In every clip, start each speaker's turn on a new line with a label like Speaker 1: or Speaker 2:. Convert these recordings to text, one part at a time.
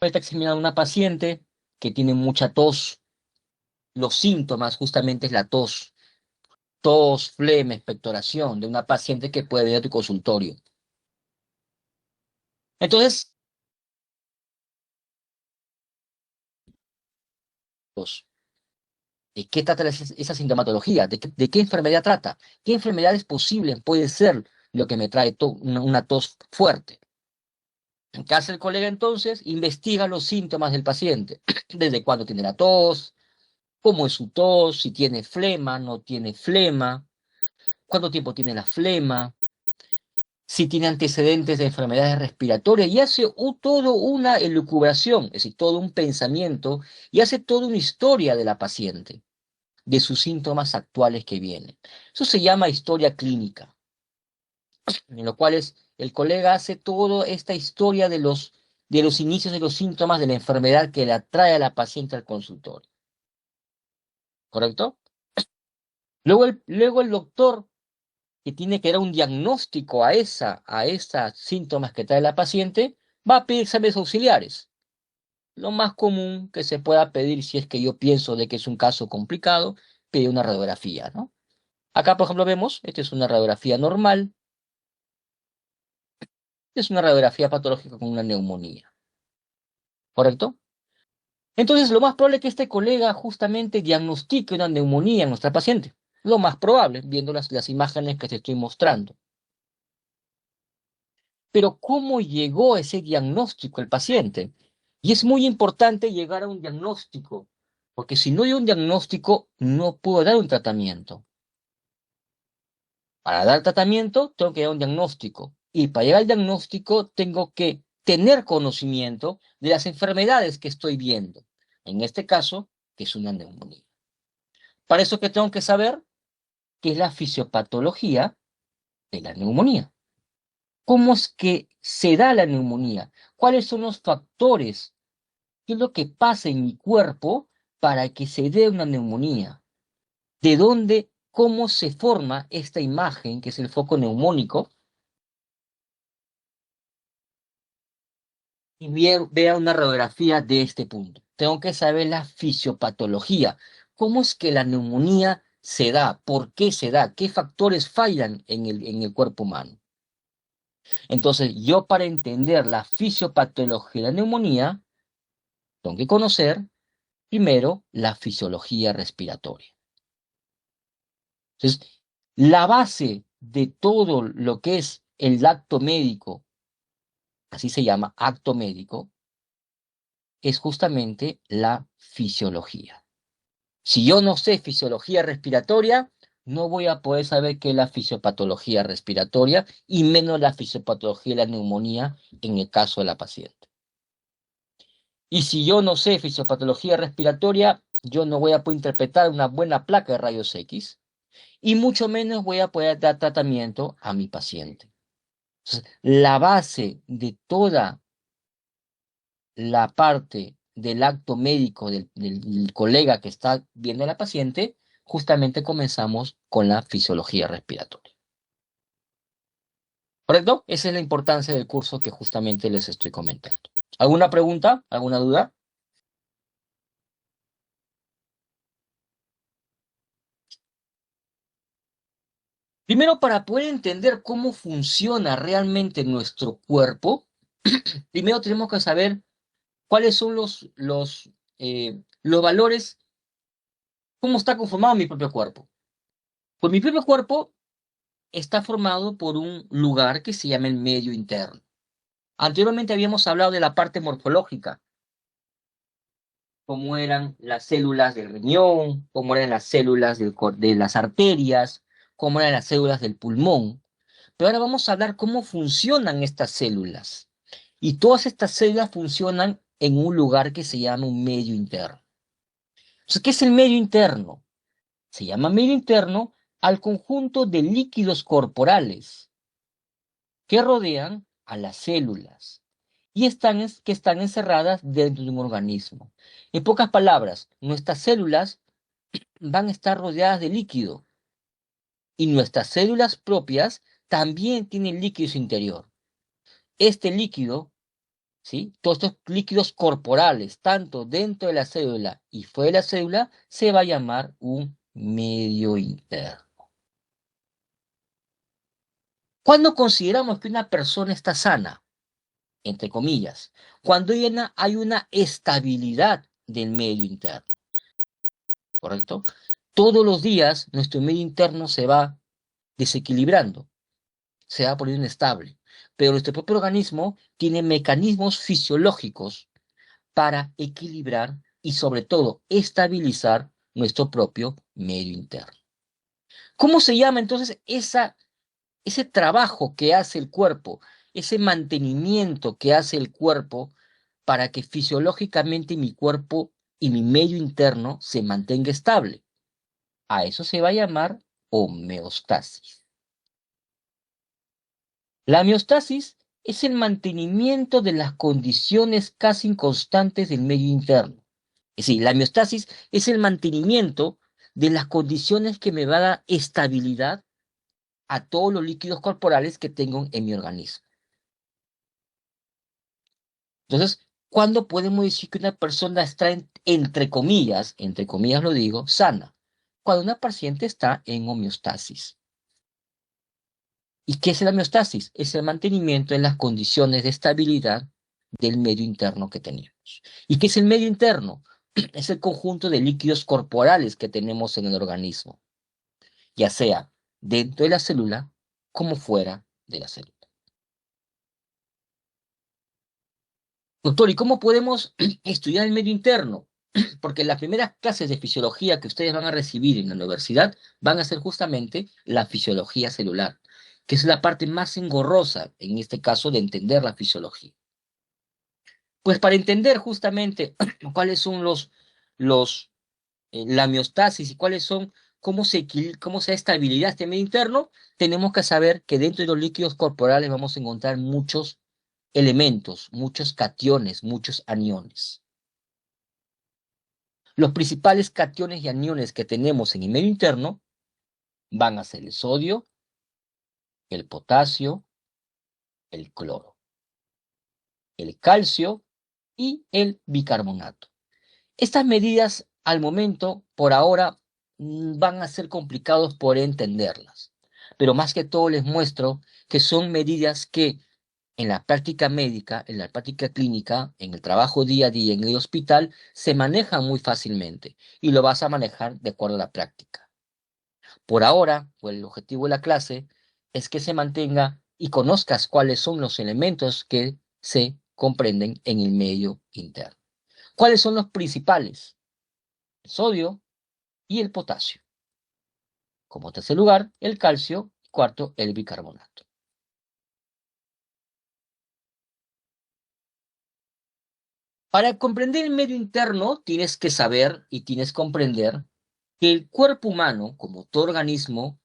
Speaker 1: Está examinando a una paciente que tiene mucha tos. Los síntomas justamente es la tos. Tos, flema, expectoración de una paciente que puede venir a tu consultorio. Entonces, tos. ¿De qué trata esa sintomatología? ¿De qué enfermedad trata? ¿Qué enfermedades posibles puede ser lo que me trae una tos fuerte? ¿Qué hace el colega entonces? Investiga los síntomas del paciente. ¿Desde cuándo tiene la tos? ¿Cómo es su tos? Si tiene flema, no tiene flema. ¿Cuánto tiempo tiene la flema? Si tiene antecedentes de enfermedades respiratorias, y hace todo una elucubración, es decir, todo un pensamiento, y hace toda una historia de la paciente, de sus síntomas actuales que vienen. Eso se llama historia clínica, en lo cual el colega hace toda esta historia de los inicios de los síntomas de la enfermedad que le atrae a la paciente al consultorio, ¿correcto? Luego el doctor que tiene que dar un diagnóstico a esas síntomas que trae la paciente, va a pedir exámenes auxiliares. Lo más común que se pueda pedir, si es que yo pienso de que es un caso complicado, pedir una radiografía, ¿no? Acá, por ejemplo, vemos, esta es una radiografía normal, es una radiografía patológica con una neumonía, ¿correcto? Entonces, lo más probable es que este colega justamente diagnostique una neumonía en nuestra paciente. Lo más probable, viendo las imágenes que te estoy mostrando. Pero ¿cómo llegó a ese diagnóstico el paciente? Y es muy importante llegar a un diagnóstico, porque si no hay un diagnóstico, no puedo dar un tratamiento. Para dar tratamiento, tengo que dar un diagnóstico. Y para llegar al diagnóstico, tengo que tener conocimiento de las enfermedades que estoy viendo. En este caso, que es una neumonía. Para eso que tengo que saber qué es la fisiopatología de la neumonía. ¿Cómo es que se da la neumonía? ¿Cuáles son los factores? ¿Qué es lo que pasa en mi cuerpo para que se dé una neumonía? ¿De dónde, cómo se forma esta imagen, que es el foco neumónico? Y vea una radiografía de este punto. Tengo que saber la fisiopatología. ¿Cómo es que la neumonía se da? ¿Por qué se da? ¿Qué factores fallan en el cuerpo humano? Entonces, yo para entender la fisiopatología de la neumonía, tengo que conocer primero la fisiología respiratoria. Entonces, la base de todo lo que es el acto médico, así se llama, acto médico, es justamente la fisiología. Si yo no sé fisiología respiratoria, no voy a poder saber qué es la fisiopatología respiratoria y menos la fisiopatología de la neumonía en el caso de la paciente. Y si yo no sé fisiopatología respiratoria, yo no voy a poder interpretar una buena placa de rayos X y mucho menos voy a poder dar tratamiento a mi paciente. Entonces, la base de toda la parte del acto médico del colega que está viendo a la paciente, justamente comenzamos con la fisiología respiratoria. ¿Correcto? Esa es la importancia del curso que justamente les estoy comentando. ¿Alguna pregunta? ¿Alguna duda? Primero, para poder entender cómo funciona realmente nuestro cuerpo, primero tenemos que saber cuáles son los valores, cómo está conformado mi propio cuerpo. Pues mi propio cuerpo está formado por un lugar que se llama el medio interno. Anteriormente habíamos hablado de la parte morfológica, cómo eran las células del riñón, cómo eran las células de las arterias, cómo eran las células del pulmón. Pero ahora vamos a hablar cómo funcionan estas células. Y todas estas células funcionan en un lugar que se llama un medio interno. Entonces, ¿qué es el medio interno? Se llama medio interno al conjunto de líquidos corporales que rodean a las células y que están encerradas dentro de un organismo. En pocas palabras, nuestras células van a estar rodeadas de líquido y nuestras células propias también tienen líquido interior. Este líquido ¿sí? Todos estos líquidos corporales, tanto dentro de la célula y fuera de la célula, se va a llamar un medio interno. ¿Cuándo consideramos que una persona está sana? Entre comillas, cuando hay una estabilidad del medio interno, ¿correcto? Todos los días nuestro medio interno se va desequilibrando, se va poniendo inestable, pero nuestro propio organismo tiene mecanismos fisiológicos para equilibrar y sobre todo estabilizar nuestro propio medio interno. ¿Cómo se llama entonces ese trabajo que hace el cuerpo, ese mantenimiento que hace el cuerpo para que fisiológicamente mi cuerpo y mi medio interno se mantenga estable? A eso se va a llamar homeostasis. La homeostasis es el mantenimiento de las condiciones casi inconstantes del medio interno. Es decir, la homeostasis es el mantenimiento de las condiciones que me va a dar estabilidad a todos los líquidos corporales que tengo en mi organismo. Entonces, ¿cuándo podemos decir que una persona está, entre comillas lo digo, sana? Cuando una paciente está en homeostasis. ¿Y qué es la homeostasis? Es el mantenimiento de las condiciones de estabilidad del medio interno que tenemos. ¿Y qué es el medio interno? Es el conjunto de líquidos corporales que tenemos en el organismo, ya sea dentro de la célula como fuera de la célula. Doctor, ¿y cómo podemos estudiar el medio interno? Porque las primeras clases de fisiología que ustedes van a recibir en la universidad van a ser justamente la fisiología celular, que es la parte más engorrosa, en este caso, de entender la fisiología. Pues para entender justamente cuáles son la homeostasis y cómo se da estabilidad este medio interno, tenemos que saber que dentro de los líquidos corporales vamos a encontrar muchos elementos, muchos cationes, muchos aniones. Los principales cationes y aniones que tenemos en el medio interno van a ser el sodio, el potasio, el cloro, el calcio y el bicarbonato. Estas medidas, al momento, por ahora, van a ser complicados por entenderlas, pero más que todo les muestro que son medidas que en la práctica médica, en la práctica clínica, en el trabajo día a día en el hospital, se manejan muy fácilmente y lo vas a manejar de acuerdo a la práctica. Por ahora, pues el objetivo de la clase es que se mantenga y conozcas cuáles son los elementos que se comprenden en el medio interno. ¿Cuáles son los principales? El sodio y el potasio. Como tercer lugar, el calcio. Cuarto, el bicarbonato. Para comprender el medio interno, tienes que saber y tienes que comprender que el cuerpo humano, como todo organismo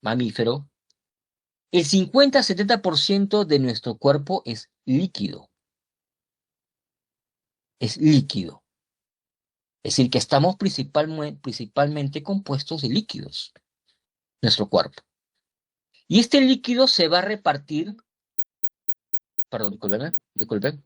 Speaker 1: mamífero, el 50-70% de nuestro cuerpo es líquido. Es líquido. Es decir, que estamos principalmente compuestos de líquidos, nuestro cuerpo. Y este líquido se va a repartir, perdón, disculpen.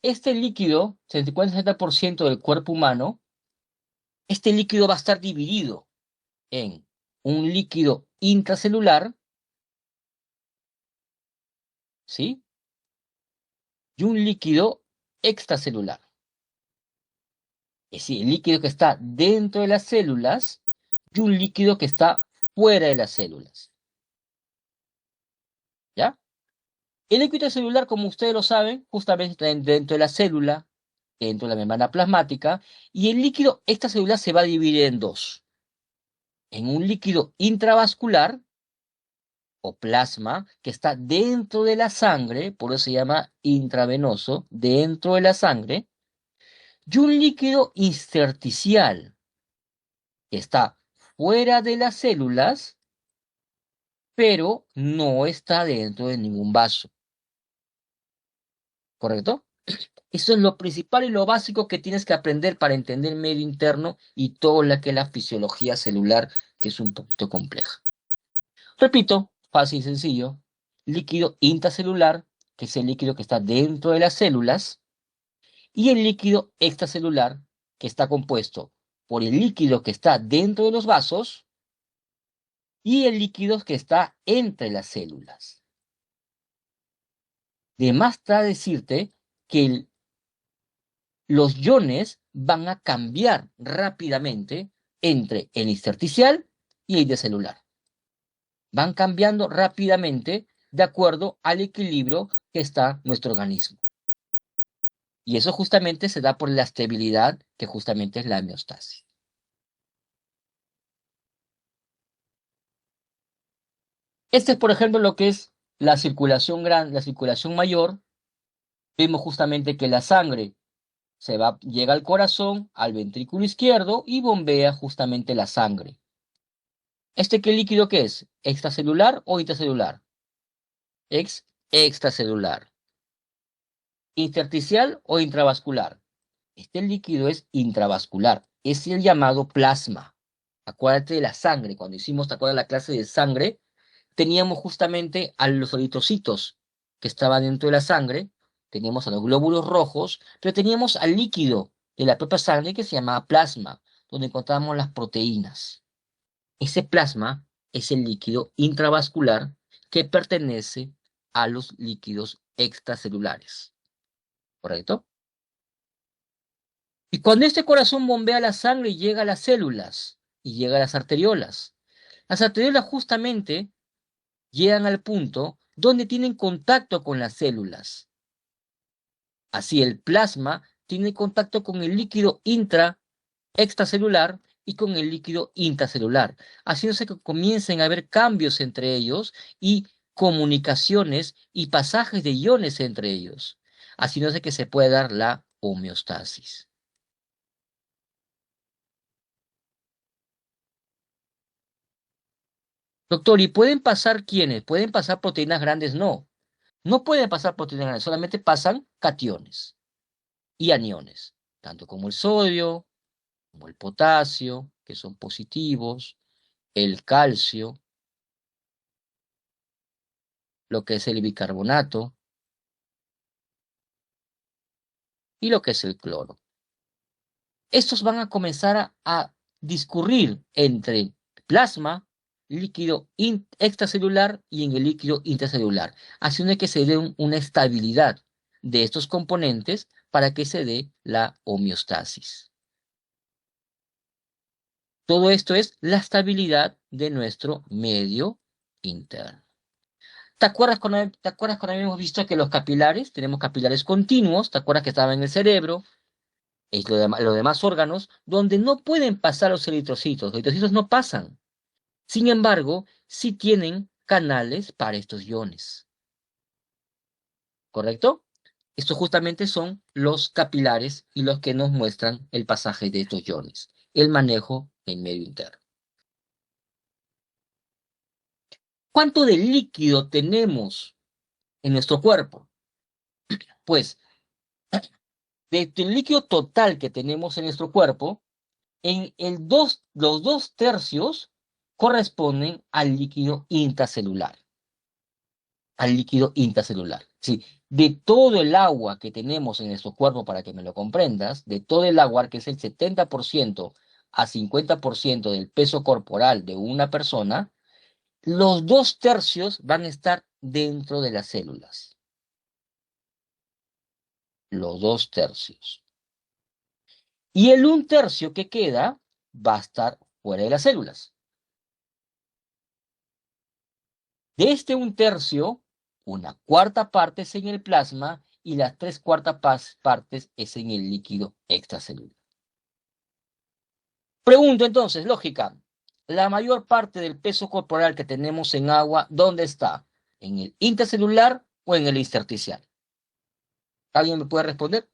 Speaker 1: Este líquido, 50-60% del cuerpo humano, este líquido va a estar dividido en un líquido intracelular, ¿sí? Y un líquido extracelular. Es decir, el líquido que está dentro de las células y un líquido que está fuera de las células. ¿Ya? El líquido celular, como ustedes lo saben, justamente está dentro de la célula, dentro de la membrana plasmática, y el líquido extracelular se va a dividir en dos. En un líquido intravascular o plasma que está dentro de la sangre, por eso se llama intravenoso, dentro de la sangre, Y un líquido intersticial que está fuera de las células, pero no está dentro de ningún vaso. ¿Correcto? Eso es lo principal y lo básico que tienes que aprender para entender el medio interno y todo lo que es la fisiología celular, que es un poquito compleja. Repito, fácil y sencillo. Líquido intracelular, que es el líquido que está dentro de las células, y el líquido extracelular, que está compuesto por el líquido que está dentro de los vasos y el líquido que está entre las células. De más está decirte que los iones van a cambiar rápidamente entre el intersticial y el intercelular. Van cambiando rápidamente de acuerdo al equilibrio que está nuestro organismo. Y eso justamente se da por la estabilidad, que justamente es la homeostasis. Este es, por ejemplo, lo que es la circulación la circulación mayor. Vemos justamente que la sangre llega al corazón, al ventrículo izquierdo y bombea justamente la sangre. ¿Qué líquido qué es? ¿Extracelular o intracelular? Extracelular. ¿Intersticial o intravascular? Este líquido es intravascular, es el llamado plasma. Acuérdate de la sangre, cuando hicimos, ¿te acuerdas la clase de sangre? Teníamos justamente a los eritrocitos que estaban dentro de la sangre, teníamos a los glóbulos rojos, pero teníamos al líquido de la propia sangre que se llamaba plasma, donde encontramos las proteínas. Ese plasma es el líquido intravascular que pertenece a los líquidos extracelulares, ¿correcto? Y cuando este corazón bombea la sangre llega a las células y llega a las arteriolas justamente llegan al punto donde tienen contacto con las células. Así el plasma tiene contacto con el líquido extracelular y con el líquido intracelular, haciéndose que comiencen a haber cambios entre ellos y comunicaciones y pasajes de iones entre ellos, haciéndose que se pueda dar la homeostasis. Doctor, ¿y pueden pasar quiénes? ¿Pueden pasar proteínas grandes? No, no pueden pasar proteínas grandes, solamente pasan cationes y aniones, tanto como el sodio, como el potasio, que son positivos, el calcio, lo que es el bicarbonato y lo que es el cloro. Estos van a comenzar a discurrir entre plasma, líquido extracelular y en el líquido intracelular, haciendo que se dé una estabilidad de estos componentes para que se dé la homeostasis. Todo esto es la estabilidad de nuestro medio interno. ¿Te acuerdas cuando habíamos visto que los capilares, tenemos capilares continuos? ¿Te acuerdas que estaban en el cerebro? Es los demás órganos donde no pueden pasar los eritrocitos. Los eritrocitos no pasan. Sin embargo, sí tienen canales para estos iones. ¿Correcto? Estos justamente son los capilares y los que nos muestran el pasaje de estos iones, el manejo en medio interno. ¿Cuánto de líquido tenemos en nuestro cuerpo? Pues, del líquido total que tenemos en nuestro cuerpo, los 2/3 corresponden al líquido intracelular. Al líquido intracelular. Sí, de todo el agua que tenemos en nuestro cuerpo, para que me lo comprendas, de todo el agua, que es el 70% a 50% del peso corporal de una persona, los 2/3 van a estar dentro de las células. Los 2/3. Y el 1/3 que queda va a estar fuera de las células. De este 1/3, una cuarta parte es en el plasma y las 3/4 partes es en el líquido extracelular. Pregunto entonces, lógica, la mayor parte del peso corporal que tenemos en agua, ¿dónde está? ¿En el intracelular o en el intersticial? ¿Alguien me puede responder?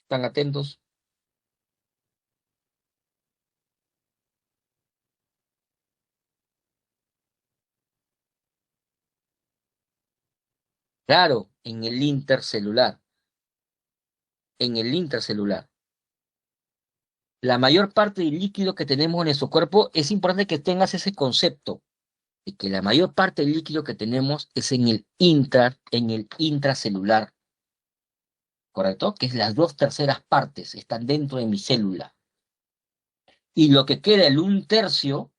Speaker 1: ¿Están atentos? Claro, en el intercelular. En el intercelular. La mayor parte del líquido que tenemos en nuestro cuerpo, es importante que tengas ese concepto de que la mayor parte del líquido que tenemos es en el intracelular, ¿correcto? Que es las 2/3 partes están dentro de mi célula. Y lo que queda, el 1/3,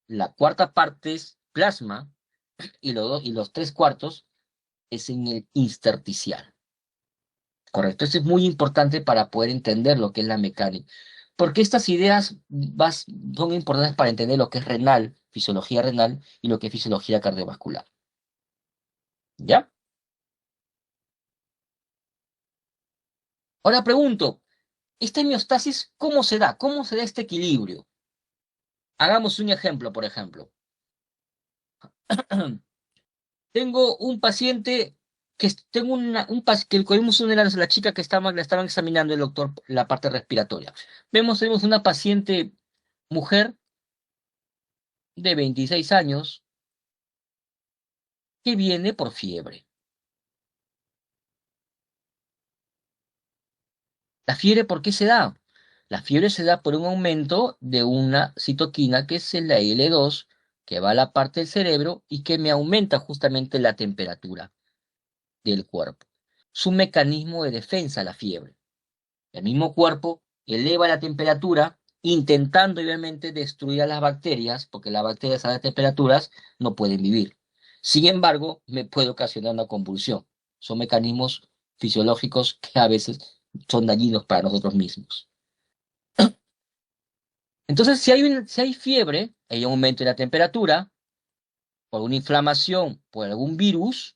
Speaker 1: la cuarta parte es plasma, y los 3/4 es en el intersticial, ¿correcto? Esto es muy importante para poder entender lo que es la mecánica. Porque estas ideas son importantes para entender lo que es renal, fisiología renal, y lo que es fisiología cardiovascular. ¿Ya? Ahora pregunto, ¿esta homeostasis cómo se da? ¿Cómo se da este equilibrio? Hagamos un ejemplo, por ejemplo. Tengo un paciente tengo que vimos una de la chica que la estaban examinando el doctor, la parte respiratoria. Tenemos una paciente mujer de 26 años que viene por fiebre. ¿La fiebre por qué se da? La fiebre se da por un aumento de una citoquina que es la IL-2, que va a la parte del cerebro y que me aumenta justamente la temperatura del cuerpo. Es un mecanismo de defensa la fiebre. El mismo cuerpo eleva la temperatura, intentando obviamente destruir a las bacterias, porque las bacterias a las temperaturas no pueden vivir. Sin embargo, me puede ocasionar una convulsión. Son mecanismos fisiológicos que a veces son dañinos para nosotros mismos. Entonces, si hay fiebre, hay un aumento de la temperatura, por una inflamación, por algún virus,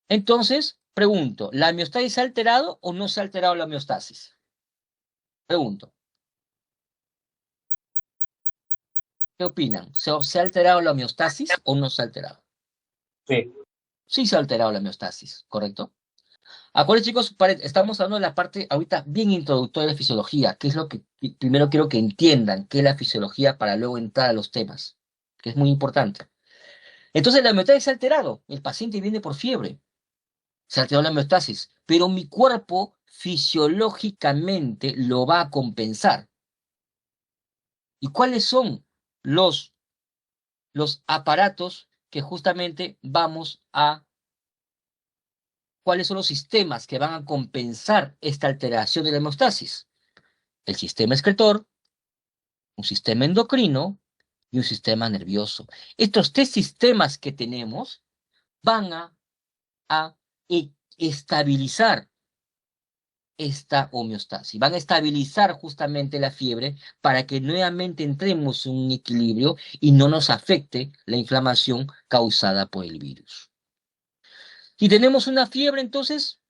Speaker 1: entonces, pregunto, ¿la homeostasis se ha alterado o no se ha alterado la homeostasis? Pregunto. ¿Qué opinan? ¿Se ha alterado la homeostasis o no se ha alterado?
Speaker 2: Sí.
Speaker 1: Sí se ha alterado la homeostasis, ¿correcto? Acuérdense, chicos, estamos hablando de la parte ahorita bien introductoria de fisiología, que es lo que primero quiero que entiendan, qué es la fisiología para luego entrar a los temas, que es muy importante. Entonces la homeostasis se ha alterado, el paciente viene por fiebre, se ha alterado la homeostasis, pero mi cuerpo fisiológicamente lo va a compensar. ¿Y cuáles son los aparatos que justamente cuáles son los sistemas que van a compensar esta alteración de la hemostasis? El sistema excretor, un sistema endocrino y un sistema nervioso. Estos tres sistemas que tenemos van a estabilizar esta homeostasis, van a estabilizar justamente la fiebre para que nuevamente entremos en un equilibrio y no nos afecte la inflamación causada por el virus. Si tenemos una fiebre, entonces,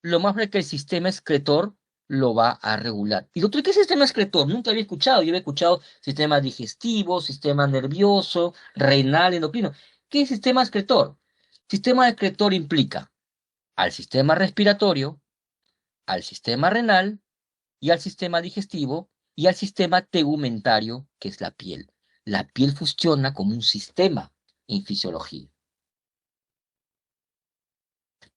Speaker 1: lo más probable es que el sistema excretor lo va a regular. ¿Y doctor, qué es sistema excretor? Nunca había escuchado. Yo había escuchado sistema digestivo, sistema nervioso, renal, endocrino. ¿Qué es sistema excretor? Sistema excretor implica al sistema respiratorio, al sistema renal y al sistema digestivo y al sistema tegumentario, que es la piel. La piel funciona como un sistema en fisiología.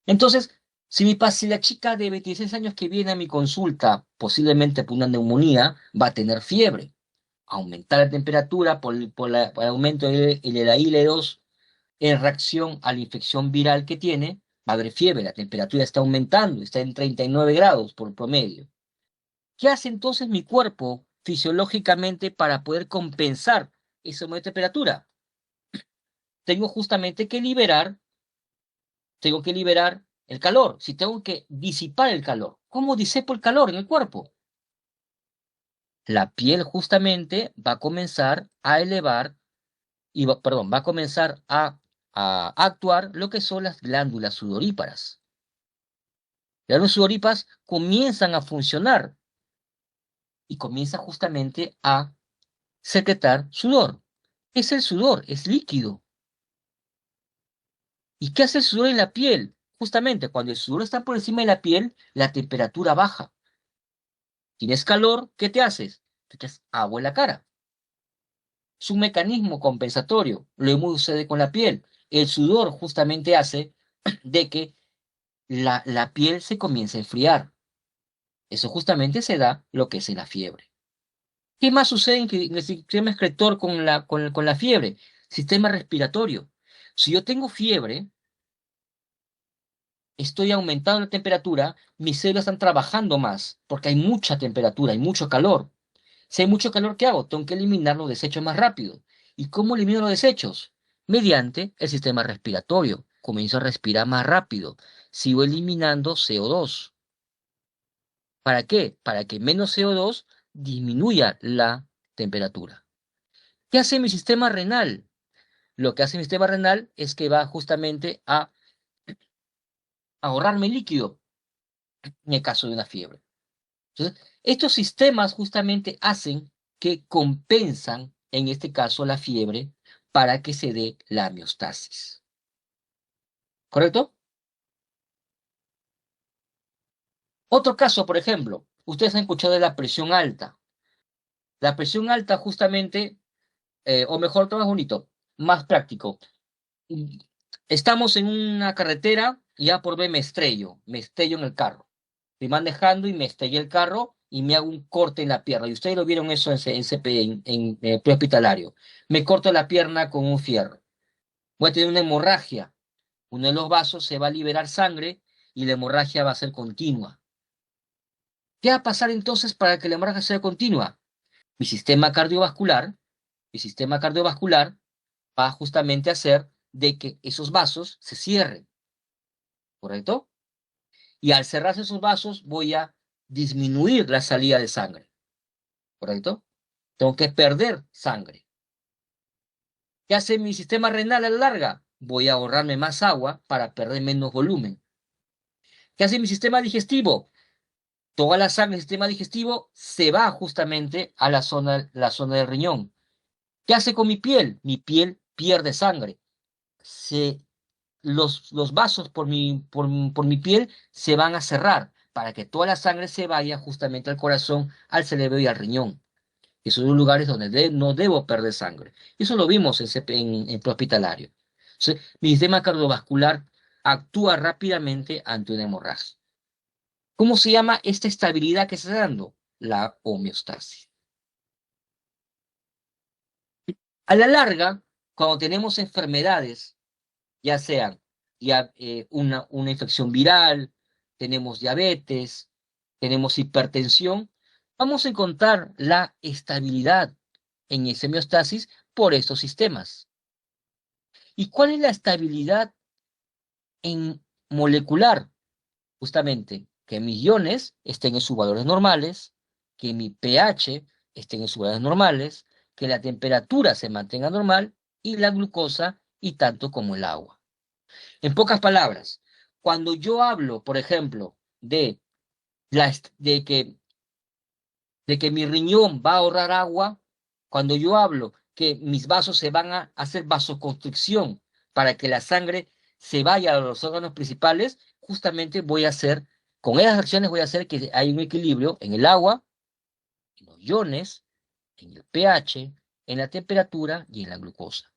Speaker 1: Entonces, si la chica de 26 años que viene a mi consulta, posiblemente por una neumonía, va a tener fiebre, aumentar la temperatura por el aumento de la IL-2 en reacción a la infección viral que tiene, va a haber fiebre, la temperatura está aumentando, está en 39 grados por promedio. ¿Qué hace entonces mi cuerpo fisiológicamente para poder compensar ese aumento de temperatura? Tengo justamente tengo que liberar el calor. Si tengo que disipar el calor, ¿cómo disipo el calor en el cuerpo? La piel justamente va a comenzar a elevar perdón, va a comenzar a actuar lo que son las glándulas sudoríparas. Las glándulas sudoríparas comienzan a funcionar y comienzan justamente a secretar sudor. ¿Qué es el sudor? Es líquido. ¿Y qué hace el sudor en la piel? justamente cuando el sudor está por encima de la piel, la temperatura baja. Tienes calor, ¿qué te haces? Te echas agua en la cara. Es un mecanismo compensatorio. Lo mismo sucede con la piel. El sudor justamente hace de que la piel se comience a enfriar. Eso justamente se da lo que es en la fiebre. ¿Qué más sucede en el sistema excretor con la fiebre? Sistema respiratorio. Si yo tengo fiebre, estoy aumentando la temperatura, mis células están trabajando más, porque hay mucha temperatura, hay mucho calor. Si hay mucho calor, ¿qué hago? Tengo que eliminar los desechos más rápido. ¿Y cómo elimino los desechos? Mediante el sistema respiratorio. Comienzo a respirar más rápido. Sigo eliminando CO2. ¿Para qué? Para que menos CO2 disminuya la temperatura. ¿Qué hace mi sistema renal? Lo que hace mi sistema renal es que va justamente a ahorrarme líquido en el caso de una fiebre. Entonces, estos sistemas justamente hacen que compensan, en este caso, la fiebre para que se dé la homeostasis. ¿Correcto? Otro caso, por ejemplo, ustedes han escuchado de la presión alta. La presión alta justamente, o mejor, todo más bonito, más práctico. Estamos en una carretera y ya por ver me estrello en el carro. Estoy manejando y me estrellé el carro y me hago un corte en la pierna. Y ustedes lo vieron eso en prehospitalario. Me corto la pierna con un fierro. Voy a tener una hemorragia. Uno de los vasos se va a liberar sangre y la hemorragia va a ser continua. ¿Qué va a pasar entonces para que la hemorragia sea continua? Mi sistema cardiovascular, mi sistema cardiovascular va justamente a hacer de que esos vasos se cierren, ¿correcto? Y al cerrarse esos vasos voy a disminuir la salida de sangre, ¿correcto? Tengo que perder sangre. ¿Qué hace mi sistema renal a la larga? Voy a ahorrarme más agua para perder menos volumen. ¿Qué hace mi sistema digestivo? Toda la sangre del sistema digestivo se va justamente a la zona del riñón. ¿Qué hace con mi piel? Mi piel pierde sangre. Se, los vasos por mi piel se van a cerrar para que toda la sangre se vaya justamente al corazón, al cerebro y al riñón. Esos son lugares donde no debo perder sangre. Eso lo vimos en prehospitalario. Entonces, mi sistema cardiovascular actúa rápidamente ante una hemorragia. ¿Cómo se llama esta estabilidad que se está dando? La homeostasis. A la larga, cuando tenemos enfermedades, ya sean una infección viral, tenemos diabetes, tenemos hipertensión, vamos a encontrar la estabilidad en esa homeostasis por estos sistemas. ¿Y cuál es la estabilidad en molecular? Justamente que mis iones estén en sus valores normales, que mi pH esté en sus valores normales, que la temperatura se mantenga normal y la glucosa y tanto como el agua. En pocas palabras, cuando yo hablo, por ejemplo, de que, de que mi riñón va a ahorrar agua, cuando yo hablo que mis vasos se van a hacer vasoconstricción para que la sangre se vaya a los órganos principales, justamente voy a hacer, con esas acciones voy a hacer que haya un equilibrio en el agua, en los iones, en el pH, en la temperatura y en la glucosa.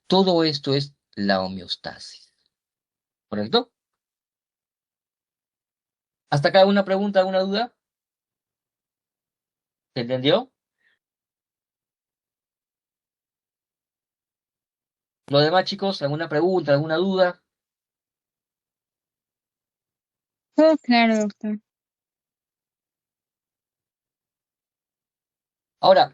Speaker 1: Todo esto es la homeostasis. ¿Correcto? ¿Hasta acá alguna pregunta, alguna duda? ¿Se entendió? Los demás chicos, ¿alguna pregunta, alguna duda?
Speaker 2: Todo claro, doctor.
Speaker 1: Ahora,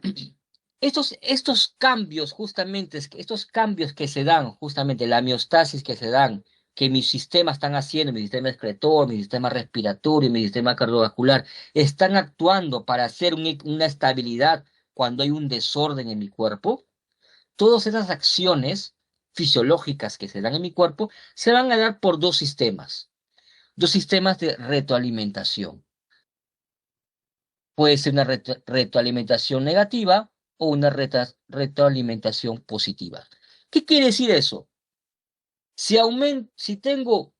Speaker 1: estos cambios, justamente, estos cambios que se dan, justamente la miostasis que se dan, que mis sistemas están haciendo, mi sistema excretor, mi sistema respiratorio, mi sistema cardiovascular, están actuando para hacer una estabilidad cuando hay un desorden en mi cuerpo. Todas esas acciones fisiológicas que se dan en mi cuerpo se van a dar por dos sistemas de retroalimentación. Puede ser una retroalimentación negativa o una retroalimentación positiva. ¿Qué quiere decir eso? Si tengo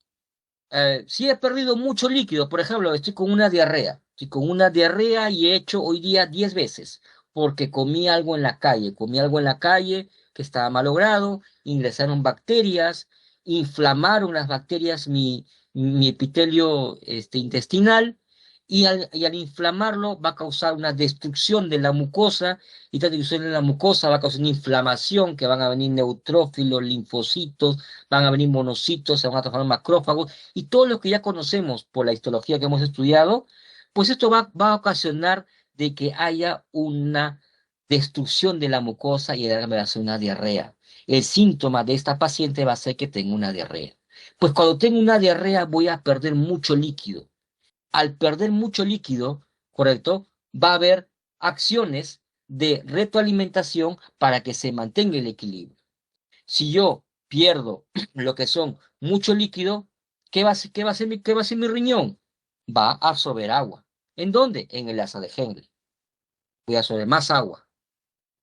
Speaker 1: Si he perdido mucho líquido, por ejemplo, estoy con una diarrea. Estoy con una diarrea y he hecho hoy día 10 veces porque comí algo en la calle que estaba malogrado, ingresaron bacterias, inflamaron las bacterias mi epitelio intestinal y al inflamarlo va a causar una destrucción de la mucosa y esta destrucción de la mucosa va a causar una inflamación que van a venir neutrófilos, linfocitos, van a venir monocitos, se van a transformar en macrófagos y todo lo que ya conocemos por la histología que hemos estudiado, pues esto va a ocasionar de que haya una destrucción de la mucosa y va a ser una diarrea. El síntoma de esta paciente va a ser que tenga una diarrea. Pues cuando tengo una diarrea voy a perder mucho líquido. Al perder mucho líquido, ¿correcto? Va a haber acciones de retroalimentación para que se mantenga el equilibrio. Si yo pierdo lo que son mucho líquido, qué va a hacer mi riñón? Va a absorber agua. ¿En dónde? En el asa de Henle. Voy a absorber más agua,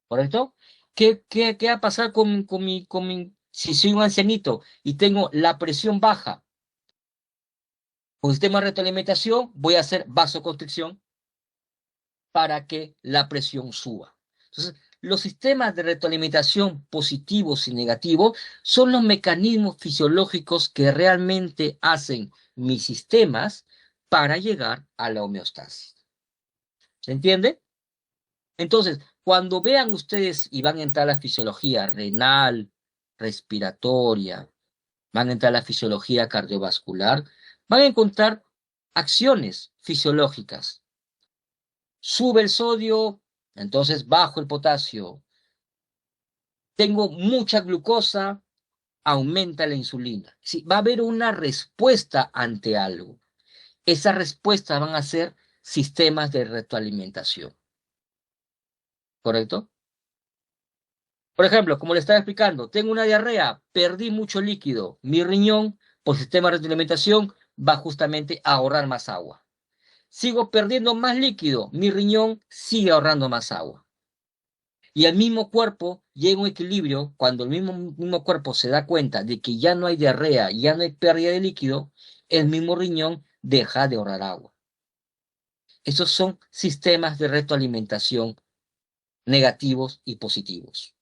Speaker 1: ¿correcto? ¿Qué va a pasar si soy un ancianito y tengo la presión baja? Con sistema de retroalimentación voy a hacer vasoconstricción para que la presión suba. Entonces, los sistemas de retroalimentación positivos y negativos son los mecanismos fisiológicos que realmente hacen mis sistemas para llegar a la homeostasis. ¿Se entiende? Entonces, cuando vean ustedes y van a entrar a la fisiología renal, respiratoria, van a entrar a la fisiología cardiovascular, van a encontrar acciones fisiológicas. Sube el sodio, entonces bajo el potasio. Tengo mucha glucosa, aumenta la insulina. Sí, va a haber una respuesta ante algo. Esas respuestas van a ser sistemas de retroalimentación, ¿correcto? Por ejemplo, como le estaba explicando, tengo una diarrea, perdí mucho líquido. Mi riñón, por sistema de retroalimentación, va justamente a ahorrar más agua. Sigo perdiendo más líquido, mi riñón sigue ahorrando más agua. Y el mismo cuerpo llega a un equilibrio cuando el mismo cuerpo se da cuenta de que ya no hay diarrea, ya no hay pérdida de líquido, el mismo riñón deja de ahorrar agua. Esos son sistemas de retroalimentación negativos y positivos.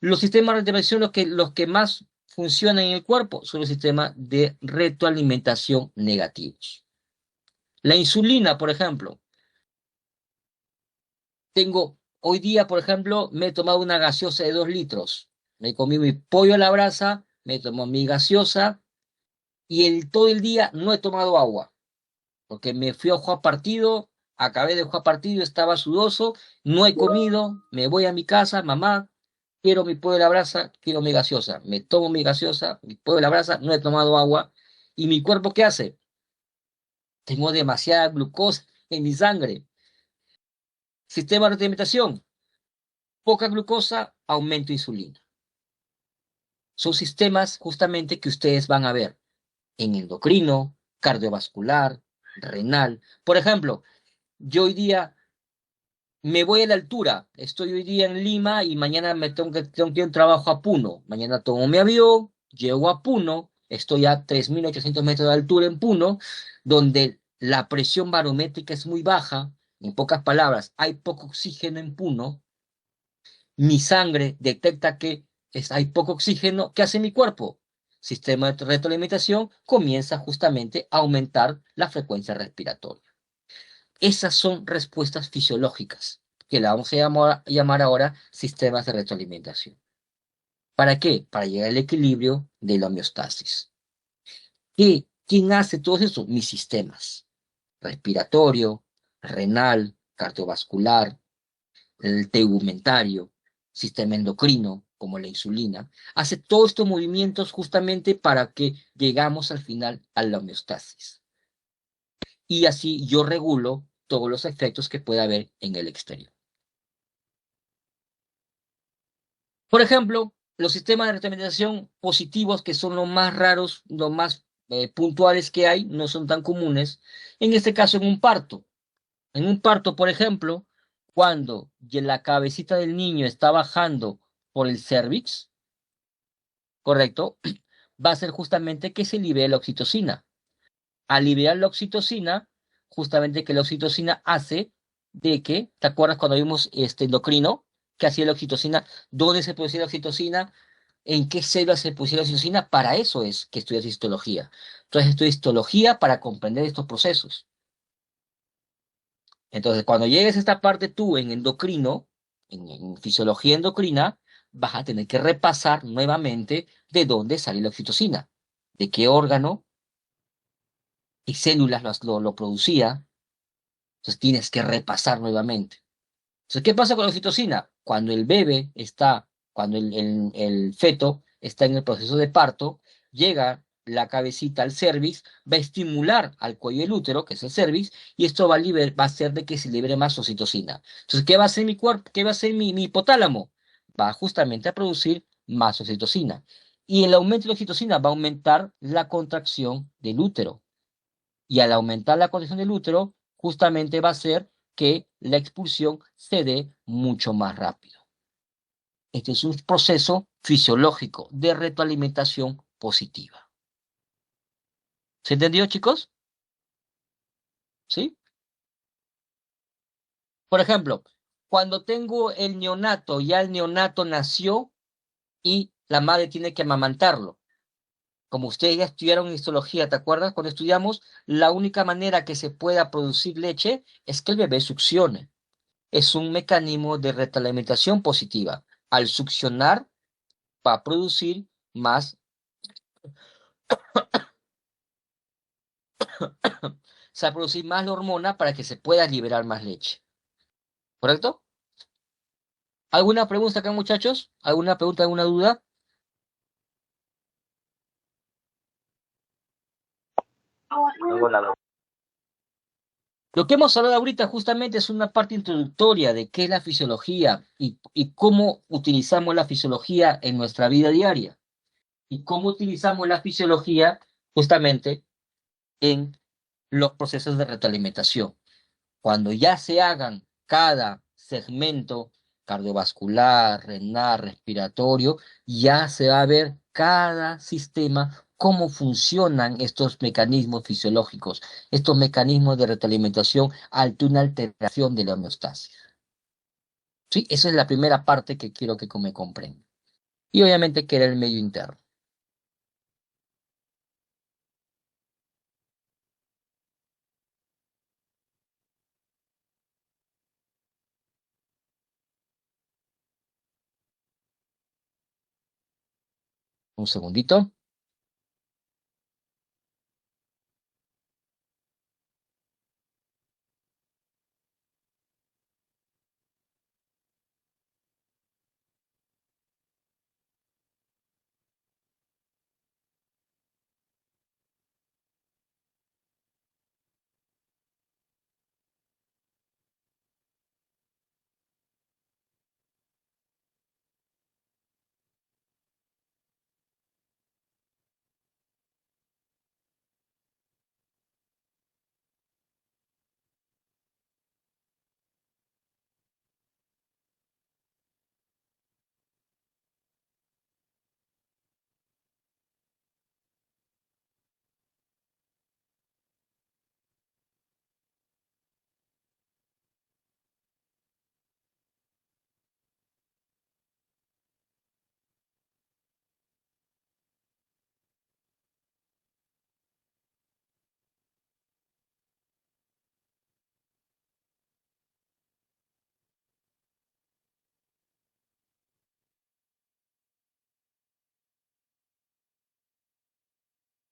Speaker 1: Los sistemas de retroalimentación, los que más funcionan en el cuerpo, son los sistemas de retroalimentación negativos. La insulina, por ejemplo, hoy día, por ejemplo, me he tomado una gaseosa de 2 litros. Me comí mi pollo a la brasa, me tomó mi gaseosa y todo el día no he tomado agua, porque me fui a jugar partido, acabé de jugar partido, estaba sudoso, no he comido, me voy a mi casa, mamá, quiero mi pollo a la brasa, quiero mi gaseosa. Me tomo mi gaseosa, mi pollo a la brasa, no he tomado agua. ¿Y mi cuerpo qué hace? Tengo demasiada glucosa en mi sangre. Sistema de alimentación, poca glucosa, aumento de insulina. Son sistemas justamente que ustedes van a ver en endocrino, cardiovascular, renal. Por ejemplo, yo hoy día me voy a la altura. Estoy hoy día en Lima y mañana tengo que ir a un trabajo a Puno. Mañana tomo mi avión, llego a Puno, estoy a 3.800 metros de altura en Puno, donde la presión barométrica es muy baja. En pocas palabras, hay poco oxígeno en Puno. Mi sangre detecta que hay poco oxígeno. ¿Qué hace mi cuerpo? Sistema de retroalimentación comienza justamente a aumentar la frecuencia respiratoria. Esas son respuestas fisiológicas, que la vamos a llamar ahora sistemas de retroalimentación. ¿Para qué? Para llegar al equilibrio de la homeostasis. ¿Quién hace todo eso? Mis sistemas. Respiratorio, renal, cardiovascular, el tegumentario, sistema endocrino, como la insulina, hace todos estos movimientos justamente para que llegamos al final a la homeostasis. Y así yo regulo todos los efectos que pueda haber en el exterior. Por ejemplo, los sistemas de retroalimentación positivos, que son los más raros, los más puntuales que hay, no son tan comunes. En este caso, en un parto. En un parto, por ejemplo, cuando la cabecita del niño está bajando por el cervix, ¿correcto? Va a ser justamente que se libere la oxitocina. Al liberar la oxitocina, justamente que la oxitocina hace de que, ¿te acuerdas cuando vimos este endocrino? ¿Qué hacía la oxitocina? ¿Dónde se producía la oxitocina? ¿En qué células se producía la oxitocina? Para eso es que estudias histología. Entonces estudias histología para comprender estos procesos. Entonces, cuando llegues a esta parte tú en endocrino, en fisiología endocrina, vas a tener que repasar nuevamente de dónde sale la oxitocina, de qué órgano y células lo producía. Entonces tienes que repasar nuevamente. Entonces, ¿qué pasa con la oxitocina? Cuando el bebé está, cuando el feto está en el proceso de parto, llega la cabecita al cervix, va a estimular al cuello del útero, que es el cervix, y esto va a hacer de que se libere más oxitocina. Entonces, ¿qué va a hacer mi cuerpo? ¿Qué va a hacer mi hipotálamo? Va justamente a producir más oxitocina. Y el aumento de la oxitocina va a aumentar la contracción del útero. Y al aumentar la contracción del útero, justamente va a hacer que la expulsión se dé mucho más rápido. Este es un proceso fisiológico de retroalimentación positiva. ¿Se entendió, chicos? ¿Sí? Por ejemplo, cuando tengo el neonato, ya el neonato nació y la madre tiene que amamantarlo. Como ustedes ya estudiaron histología, ¿te acuerdas? Cuando estudiamos, la única manera que se pueda producir leche es que el bebé succione. Es un mecanismo de retroalimentación positiva. Al succionar, va a producir más, se va a producir más la hormona para que se pueda liberar más leche. ¿Correcto? ¿Alguna pregunta acá, muchachos? ¿Alguna pregunta, alguna duda?
Speaker 3: Tengo la duda.
Speaker 1: Lo que hemos hablado ahorita justamente es una parte introductoria de qué es la fisiología y cómo utilizamos la fisiología en nuestra vida diaria y cómo utilizamos la fisiología justamente en los procesos de retroalimentación. Cuando ya se hagan cada segmento cardiovascular, renal, respiratorio, ya se va a ver cada sistema cómo funcionan estos mecanismos fisiológicos, estos mecanismos de retroalimentación ante una alteración de la homeostasis. ¿Sí? Esa es la primera parte que quiero que me comprendan. Y obviamente que era el medio interno. Un segundito.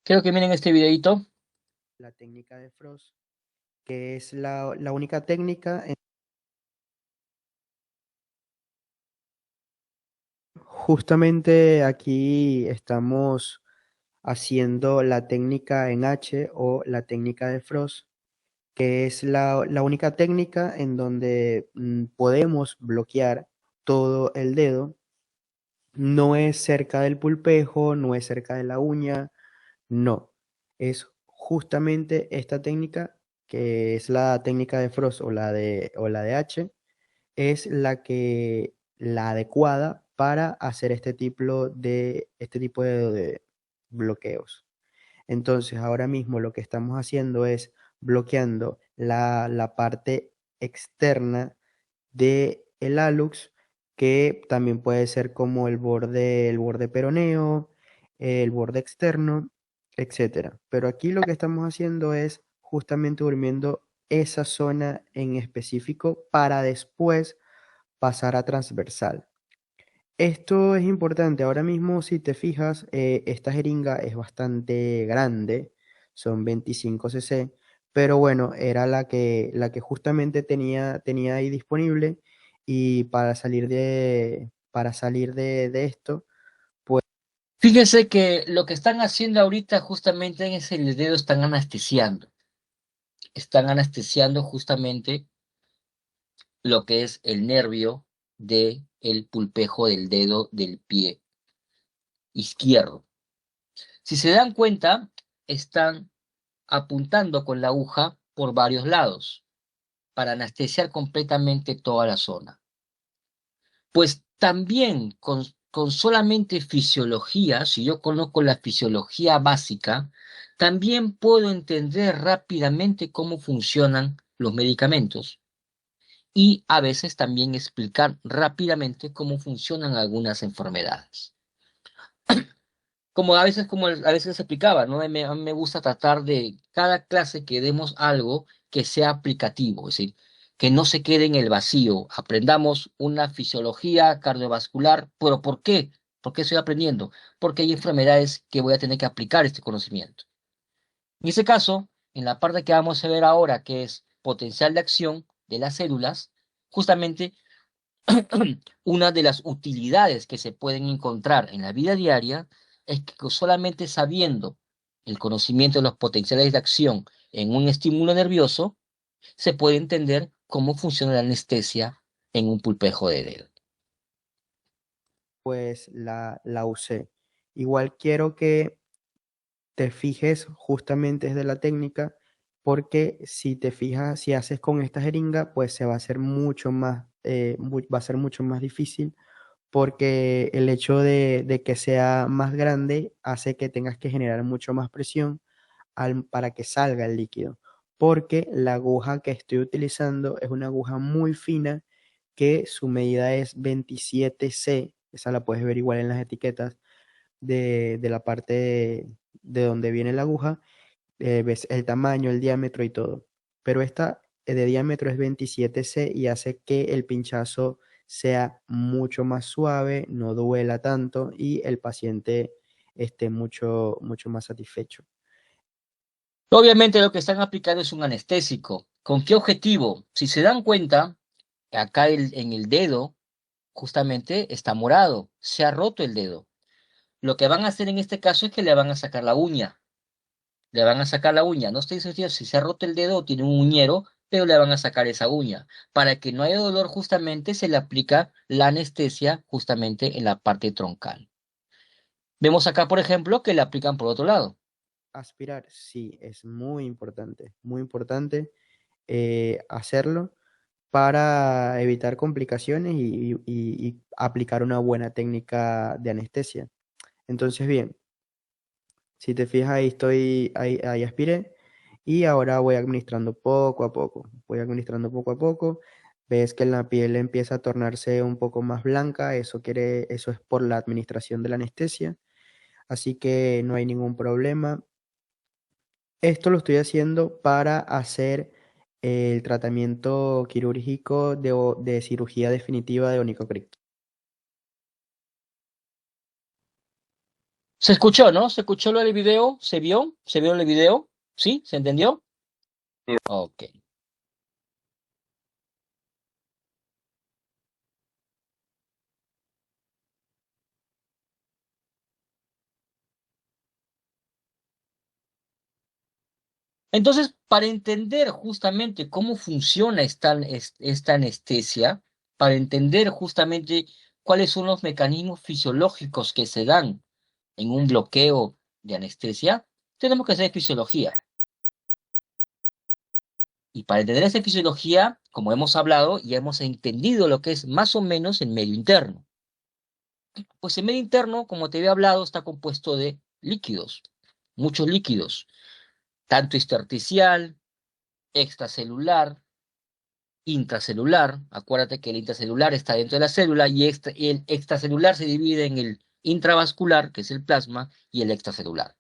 Speaker 1: Quiero que miren este videito.
Speaker 4: La técnica de Frost, que es la única técnica. Justamente aquí estamos haciendo la técnica en H o la técnica de Frost, que es la única técnica en donde podemos bloquear todo el dedo. No es cerca del pulpejo, no es cerca de la uña, no. Es justamente esta técnica, que es la técnica de Frost o la de H, es la adecuada para hacer este tipo de bloqueos. Entonces, ahora mismo lo que estamos haciendo es bloqueando la parte externa del hallux, que también puede ser como el borde peroneo, el borde externo, etcétera. Pero aquí lo que estamos haciendo es justamente durmiendo esa zona en específico para después pasar a transversal. Esto es importante. Ahora mismo, si te fijas, esta jeringa es bastante grande, son 25 cc, pero bueno, era la que justamente tenía ahí disponible, y para salir de esto,
Speaker 1: Fíjese que lo que están haciendo ahorita justamente es el dedo, están anestesiando. Están anestesiando justamente lo que es el nervio del pulpejo del dedo del pie izquierdo. Si se dan cuenta, están apuntando con la aguja por varios lados para anestesiar completamente toda la zona. Pues también con solamente fisiología, si yo conozco la fisiología básica, también puedo entender rápidamente cómo funcionan los medicamentos y a veces también explicar rápidamente cómo funcionan algunas enfermedades. Como a veces se explicaba, ¿no? A mí me gusta tratar de cada clase que demos algo que sea aplicativo, es decir, que no se quede en el vacío. Aprendamos una fisiología cardiovascular, pero ¿por qué? ¿Por qué estoy aprendiendo? Porque hay enfermedades que voy a tener que aplicar este conocimiento. En ese caso, en la parte que vamos a ver ahora, que es potencial de acción de las células, justamente una de las utilidades que se pueden encontrar en la vida diaria es que solamente sabiendo el conocimiento de los potenciales de acción en un estímulo nervioso, se puede entender cómo funciona la anestesia en un pulpejo de dedo.
Speaker 4: pues la usé. Igual quiero que te fijes justamente desde la técnica, porque si te fijas, si haces con esta jeringa, pues se va a hacer mucho más, va a ser mucho más difícil, porque el hecho de que sea más grande hace que tengas que generar mucho más presión para que salga el líquido, porque la aguja que estoy utilizando es una aguja muy fina, que su medida es 27C, esa la puedes ver igual en las etiquetas de la parte de donde viene la aguja. Ves el tamaño, el diámetro y todo. Pero esta de diámetro es 27C y hace que el pinchazo sea mucho más suave, no duela tanto y el paciente esté mucho, mucho más satisfecho.
Speaker 1: Obviamente lo que están aplicando es un anestésico. ¿Con qué objetivo? Si se dan cuenta, acá en el dedo justamente está morado, se ha roto el dedo. Lo que van a hacer en este caso es que le van a sacar la uña. Le van a sacar la uña. No estoy seguro si se ha roto el dedo o tiene un uñero, pero le van a sacar esa uña. Para que no haya dolor, justamente se le aplica la anestesia justamente en la parte troncal. Vemos acá, por ejemplo, que le aplican por otro lado.
Speaker 4: Aspirar, sí, es muy importante hacerlo para evitar complicaciones y aplicar una buena técnica de anestesia. Entonces, bien, si te fijas, ahí aspiré, y ahora voy administrando poco a poco. Voy administrando poco a poco. Ves que la piel empieza a tornarse un poco más blanca. Eso es por la administración de la anestesia. Así que no hay ningún problema. Esto lo estoy haciendo para hacer el tratamiento quirúrgico de cirugía definitiva de onicocripto.
Speaker 1: ¿Se escuchó, no? ¿Se escuchó lo del video? ¿Se vio? ¿Se vio el video? ¿Sí? ¿Se entendió?
Speaker 3: Sí.
Speaker 1: Ok. Entonces, para entender justamente cómo funciona esta anestesia, para entender justamente cuáles son los mecanismos fisiológicos que se dan en un bloqueo de anestesia, tenemos que hacer fisiología. Y para entender esa fisiología, como hemos hablado, ya hemos entendido lo que es más o menos el medio interno. Pues el medio interno, como te había hablado, está compuesto de líquidos. muchos líquidos, tanto intersticial, extracelular, intracelular. Acuérdate que el intracelular está dentro de la célula y el extracelular se divide en el intravascular, que es el plasma, y el extracelular.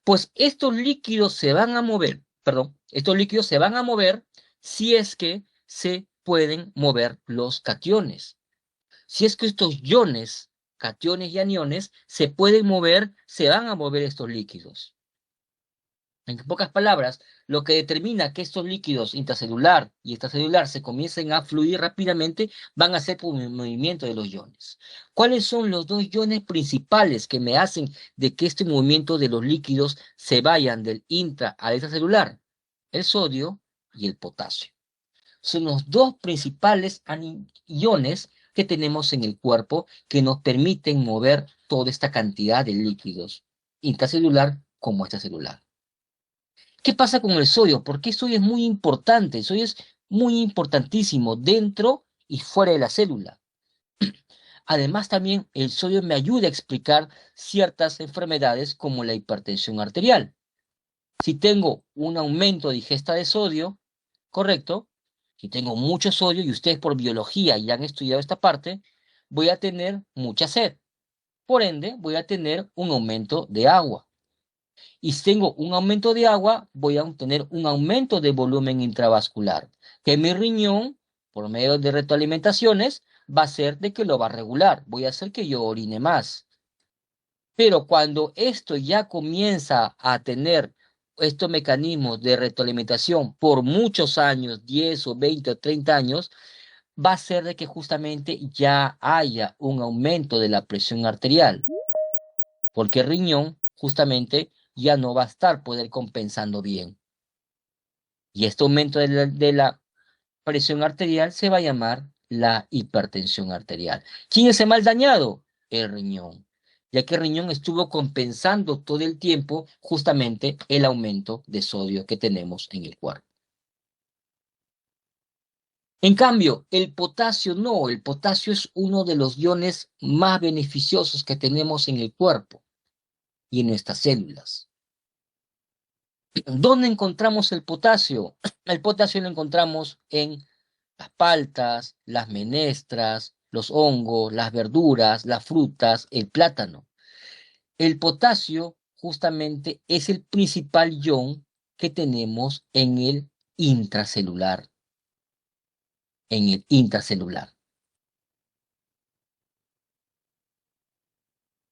Speaker 1: Pues estos líquidos se van a mover, perdón, estos líquidos se van a mover si es que se pueden mover los cationes. Si es que estos iones, cationes y aniones, se pueden mover, se van a mover estos líquidos. En pocas palabras, lo que determina que estos líquidos intracelular y extracelular se comiencen a fluir rápidamente van a ser por el movimiento de los iones. ¿Cuáles son los dos iones principales que me hacen de que este movimiento de los líquidos se vayan del intra al extracelular? El sodio y el potasio. Son los dos principales iones que tenemos en el cuerpo que nos permiten mover toda esta cantidad de líquidos, intracelular como extracelular. ¿Qué pasa con el sodio? Porque el sodio es muy importante, el sodio es muy importantísimo dentro y fuera de la célula. Además, también el sodio me ayuda a explicar ciertas enfermedades como la hipertensión arterial. Si tengo un aumento de ingesta de sodio, correcto, si tengo mucho sodio y ustedes por biología ya han estudiado esta parte, voy a tener mucha sed. Por ende, voy a tener un aumento de agua. Y si tengo un aumento de agua, voy a tener un aumento de volumen intravascular, que mi riñón, por medio de retroalimentaciones, va a hacer de que lo va a regular. Voy a hacer que yo orine más. Pero cuando esto ya comienza a tener estos mecanismos de retroalimentación por muchos años, 10 o 20 o 30 años, va a ser de que justamente ya haya un aumento de la presión arterial, porque el riñón justamente ya no va a estar poder compensando bien. Y este aumento de la presión arterial se va a llamar la hipertensión arterial. ¿Quién es el mal dañado? El riñón, ya que el riñón estuvo compensando todo el tiempo justamente el aumento de sodio que tenemos en el cuerpo. En cambio, el potasio no, el potasio es uno de los iones más beneficiosos que tenemos en el cuerpo y en nuestras células. ¿Dónde encontramos el potasio? El potasio lo encontramos en las paltas, las menestras, los hongos, las verduras, las frutas, el plátano. El potasio justamente es el principal ion que tenemos en el intracelular. En el intracelular.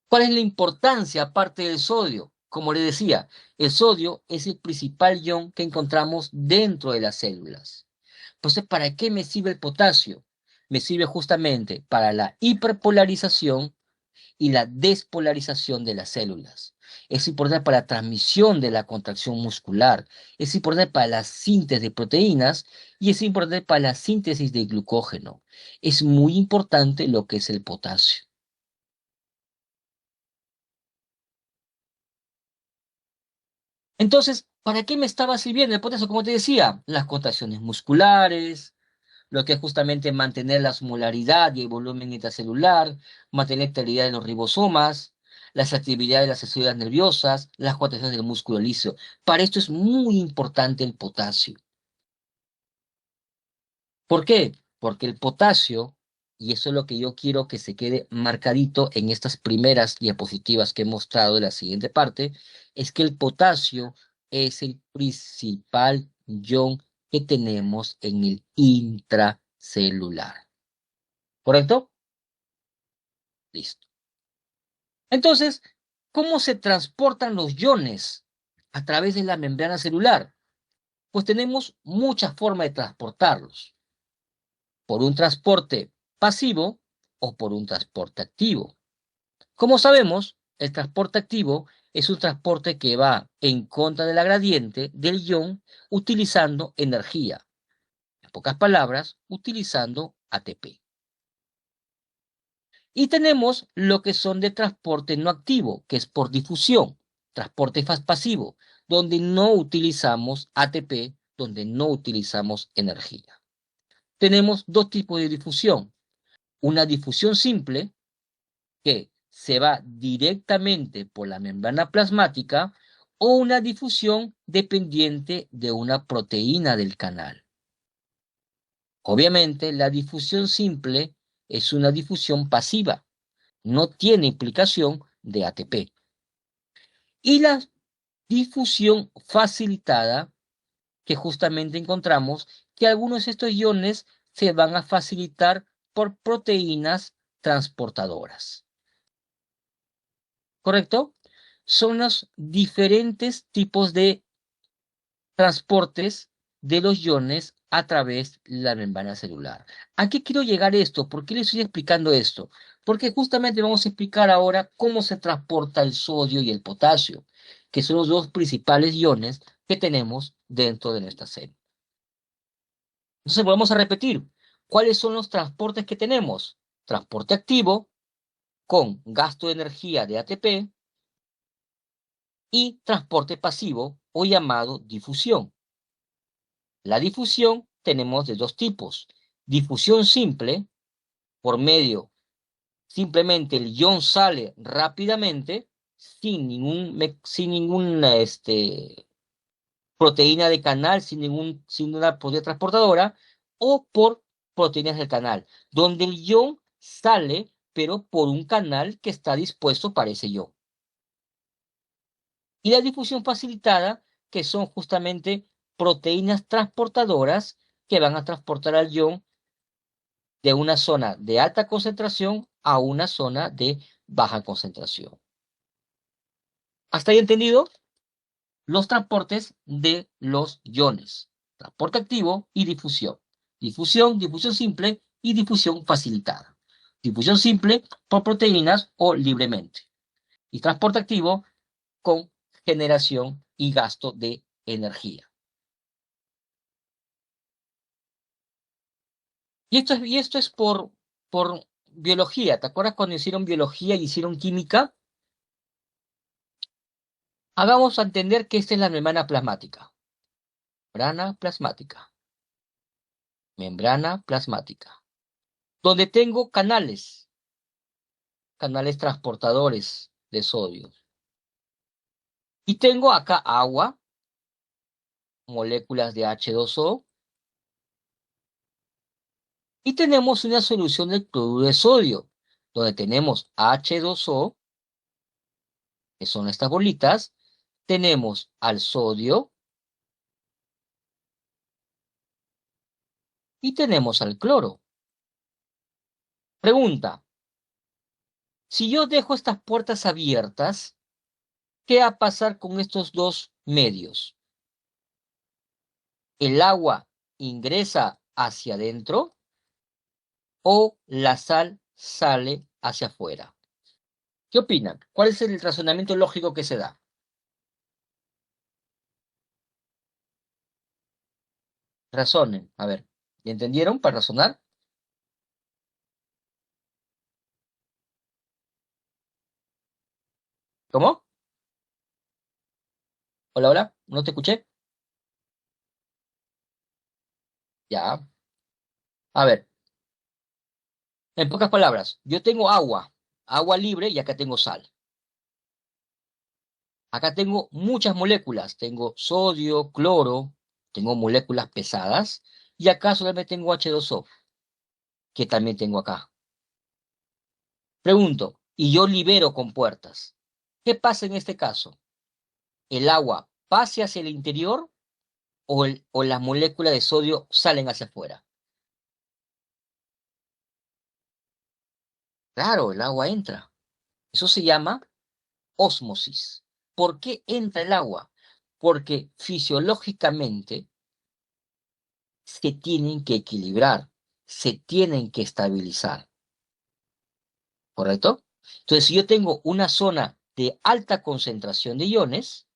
Speaker 1: ¿Cuál es la importancia aparte del sodio? Como le decía, el sodio es el principal ion que encontramos dentro de las células. Entonces, ¿para qué me sirve el potasio? Me sirve justamente para la hiperpolarización y la despolarización de las células. Es importante para la transmisión de la contracción muscular, es importante para la síntesis de proteínas y es importante para la síntesis de glucógeno. Es muy importante lo que es el potasio. Entonces, ¿para qué me estaba sirviendo el potasio? Como te decía, las contracciones musculares, lo que es justamente mantener la osmolaridad y el volumen intracelular, mantener la estabilidad de los ribosomas, las actividades de las células nerviosas, las contracciones del músculo liso. Para esto es muy importante el potasio. ¿Por qué? Porque el potasio, y eso es lo que yo quiero que se quede marcadito en estas primeras diapositivas que he mostrado de la siguiente parte, es que el potasio es el principal ion que tenemos en el intracelular. ¿Correcto? Listo. Entonces, ¿cómo se transportan los iones a través de la membrana celular? Pues tenemos muchas formas de transportarlos. Por un transporte pasivo o por un transporte activo. Como sabemos, el transporte activo es un transporte que va en contra de la gradiente del ion utilizando energía. En pocas palabras, utilizando ATP. Y tenemos lo que son de transporte no activo, que es por difusión, transporte pasivo, donde no utilizamos ATP, donde no utilizamos energía. Tenemos dos tipos de difusión. Una difusión simple, que se va directamente por la membrana plasmática, o una difusión dependiente de una proteína del canal. Obviamente, la difusión simple es una difusión pasiva, no tiene implicación de ATP. Y la difusión facilitada, que justamente encontramos que algunos de estos iones se van a facilitar por proteínas transportadoras. ¿Correcto? Son los diferentes tipos de transportes de los iones a través de la membrana celular. ¿A qué quiero llegar esto? ¿Por qué les estoy explicando esto? Porque justamente vamos a explicar ahora cómo se transporta el sodio y el potasio, que son los dos principales iones que tenemos dentro de nuestra célula. Entonces, volvemos a repetir. ¿Cuáles son los transportes que tenemos? Transporte activo con gasto de energía de ATP y transporte pasivo o llamado difusión. La difusión tenemos de dos tipos. Difusión simple, por medio, simplemente el ion sale rápidamente, sin ninguna proteína de canal, sin una proteína transportadora, o por proteínas del canal, donde el ion sale, pero por un canal que está dispuesto para ese ion. Y la difusión facilitada, que son justamente proteínas transportadoras que van a transportar al ion de una zona de alta concentración a una zona de baja concentración. ¿Hasta ahí entendido? Los transportes de los iones. Transporte activo y difusión. Difusión simple y difusión facilitada. Difusión simple por proteínas o libremente. Y transporte activo con generación y gasto de energía. Y esto es por biología. ¿Te acuerdas cuando hicieron biología y hicieron química? Hagamos a entender que esta es la membrana plasmática. Membrana plasmática. Membrana plasmática. Donde tengo canales transportadores de sodio. Y tengo acá agua, moléculas de H2O, y tenemos una solución del cloruro de sodio, donde tenemos H2O, que son estas bolitas, tenemos al sodio y tenemos al cloro. Pregunta, si yo dejo estas puertas abiertas, ¿qué va a pasar con estos dos medios? ¿El agua ingresa hacia adentro o la sal sale hacia afuera? ¿Qué opinan? ¿Cuál es el razonamiento lógico que se da? Razonen. A ver, ¿entendieron para razonar? ¿Cómo? Hola, hola, ¿no te escuché? Ya. A ver, en pocas palabras, yo tengo agua libre y acá tengo sal. Acá tengo muchas moléculas, tengo sodio, cloro, tengo moléculas pesadas y acá solamente tengo H2O, que también tengo acá. Pregunto, y yo libero compuertas. ¿Qué pasa en este caso? ¿El agua pase hacia el interior o las moléculas de sodio salen hacia afuera? Claro, el agua entra. Eso se llama ósmosis. ¿Por qué entra el agua? Porque fisiológicamente se tienen que equilibrar, se tienen que estabilizar. ¿Correcto? Entonces, si yo tengo una zona de alta concentración de iones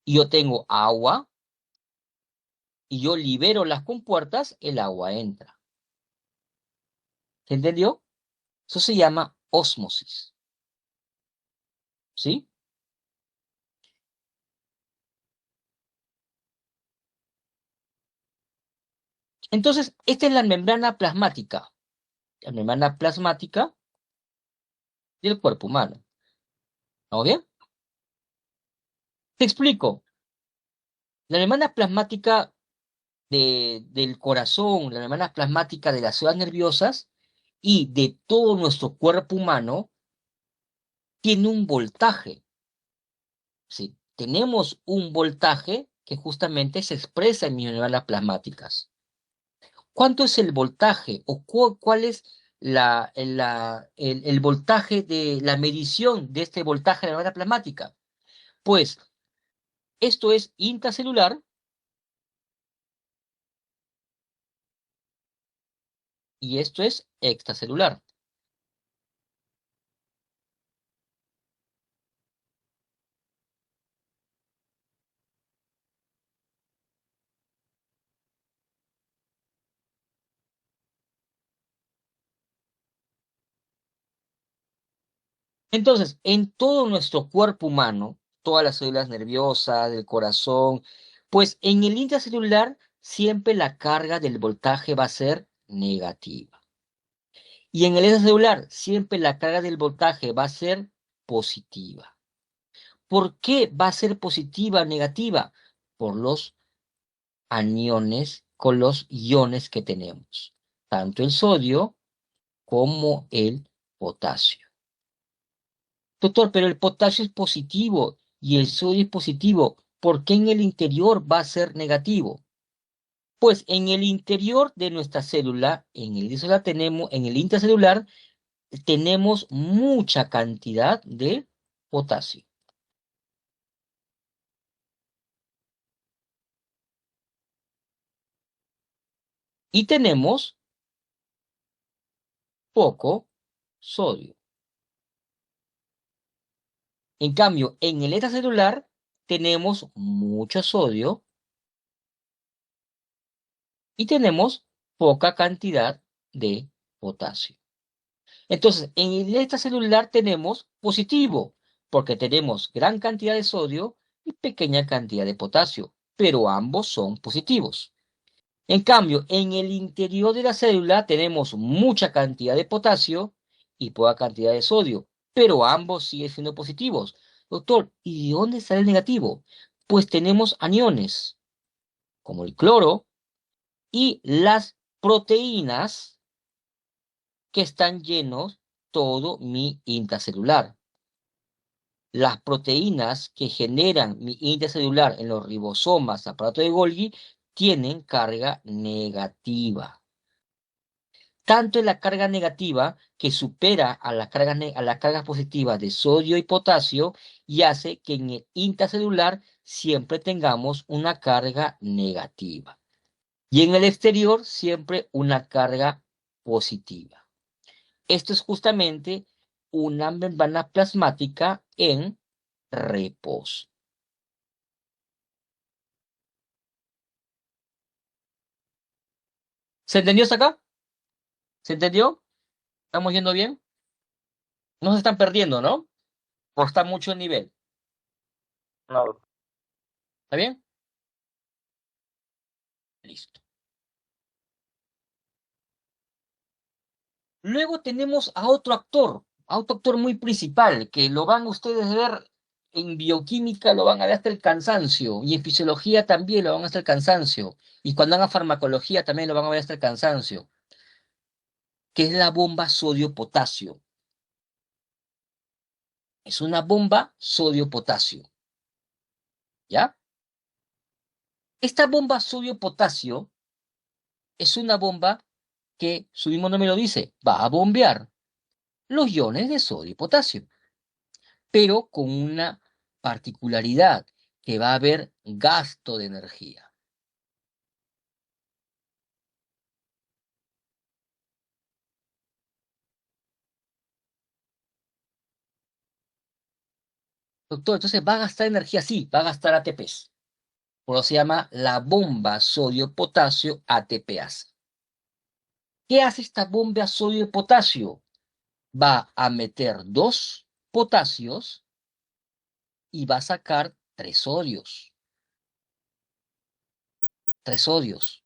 Speaker 1: y yo tengo agua y yo libero las compuertas, el agua entra. ¿Se entendió? Eso se llama ósmosis. ¿Sí? Entonces, esta es la membrana plasmática. La membrana plasmática del cuerpo humano. ¿Vamos bien? Te explico. La membrana plasmática del corazón, la membrana plasmática de las células nerviosas y de todo nuestro cuerpo humano tiene un voltaje. ¿Sí? Tenemos un voltaje que justamente se expresa en mis membranas plasmáticas. ¿Cuánto es el voltaje o cuál es el voltaje de la medición de este voltaje de la membrana plasmática? Pues esto es intracelular y esto es extracelular. Entonces, en todo nuestro cuerpo humano, todas las células nerviosas, del corazón, pues en el intracelular siempre la carga del voltaje va a ser negativa. Y en el extracelular siempre la carga del voltaje va a ser positiva. ¿Por qué va a ser positiva o negativa? Por los aniones con los iones que tenemos, tanto el sodio como el potasio. Doctor, pero el potasio es positivo y el sodio es positivo. ¿Por qué en el interior va a ser negativo? Pues en el interior de nuestra célula, en el intracelular, tenemos mucha cantidad de potasio. Y tenemos poco sodio. En cambio, en el extracelular tenemos mucho sodio y tenemos poca cantidad de potasio. Entonces, en el extracelular tenemos positivo, porque tenemos gran cantidad de sodio y pequeña cantidad de potasio, pero ambos son positivos. En cambio, en el interior de la célula tenemos mucha cantidad de potasio y poca cantidad de sodio, pero ambos siguen siendo positivos. Doctor, ¿y de dónde sale el negativo? Pues tenemos aniones, como el cloro, y las proteínas que están llenos todo mi intracelular. Las proteínas que generan mi intracelular en los ribosomas, aparato de Golgi, tienen carga negativa. Tanto es la carga negativa que supera a las cargas positivas de sodio y potasio y hace que en el intracelular siempre tengamos una carga negativa. Y en el exterior siempre una carga positiva. Esto es justamente una membrana plasmática en reposo. ¿Se entendió hasta acá? ¿Se entendió? ¿Estamos yendo bien? No se están perdiendo, ¿no? Por estar mucho el nivel.
Speaker 3: No,
Speaker 1: ¿Está bien? Listo. Luego tenemos a otro actor muy principal, que lo van ustedes a ver en bioquímica, lo van a ver hasta el cansancio, y en fisiología también lo van a ver hasta el cansancio, y cuando hagan farmacología también lo van a ver hasta el cansancio, que es la bomba sodio-potasio. Es una bomba sodio-potasio. ¿Ya? Esta bomba sodio-potasio es una bomba que, su mismo nombre lo dice, va a bombear los iones de sodio y potasio, pero con una particularidad, que va a haber gasto de energía. Doctor, entonces va a gastar energía, sí, va a gastar ATPs. Por eso se llama la bomba sodio-potasio ATPase. ¿Qué hace esta bomba sodio y potasio? Va a meter 2 potasios y va a sacar 3 sodios. 3 sodios.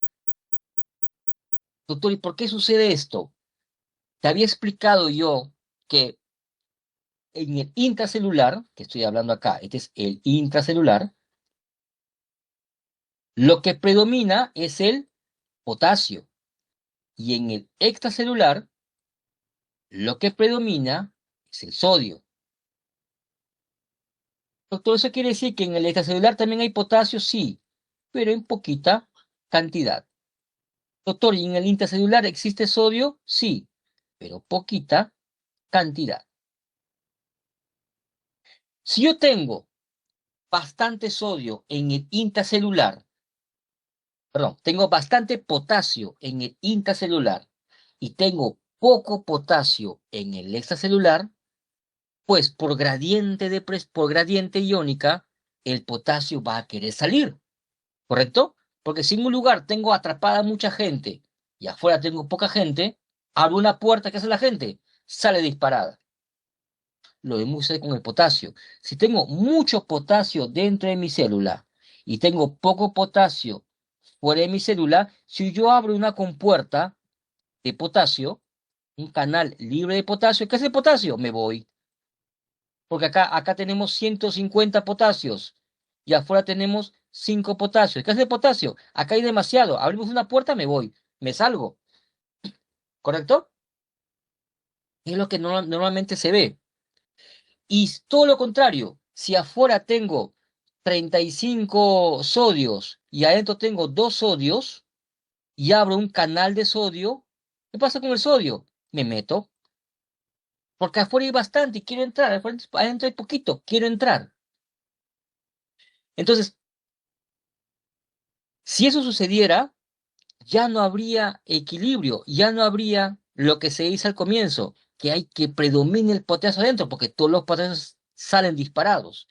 Speaker 1: Doctor, ¿y por qué sucede esto? Te había explicado yo que en el intracelular, que estoy hablando acá, este es el intracelular, lo que predomina es el potasio. Y en el extracelular, lo que predomina es el sodio. Doctor, ¿eso quiere decir que en el extracelular también hay potasio? Sí, pero en poquita cantidad. Doctor, ¿y en el intracelular existe sodio? Sí, pero poquita cantidad. Si yo tengo bastante sodio en el intracelular, perdón, tengo bastante potasio en el intracelular y tengo poco potasio en el extracelular, pues por gradiente iónica, el potasio va a querer salir, ¿correcto? Porque si en un lugar tengo atrapada mucha gente y afuera tengo poca gente, abro una puerta, ¿qué hace la gente? Sale disparada. Lo mismo sucede con el potasio. Si tengo mucho potasio dentro de mi célula y tengo poco potasio fuera de mi célula, si yo abro una compuerta de potasio, un canal libre de potasio, ¿qué hace el potasio? Me voy. Porque acá tenemos 150 potasios y afuera tenemos 5 potasios. ¿Qué hace el potasio? Acá hay demasiado. Abrimos una puerta, me voy. Me salgo. ¿Correcto? Es lo que normalmente se ve. Y todo lo contrario, si afuera tengo 35 sodios y adentro tengo 2 sodios y abro un canal de sodio, ¿qué pasa con el sodio? Me meto. Porque afuera hay bastante y quiero entrar. Adentro hay poquito, quiero entrar. Entonces, si eso sucediera, ya no habría equilibrio, ya no habría lo que se dice al comienzo, que hay que predomine el potasio adentro, porque todos los potasios salen disparados.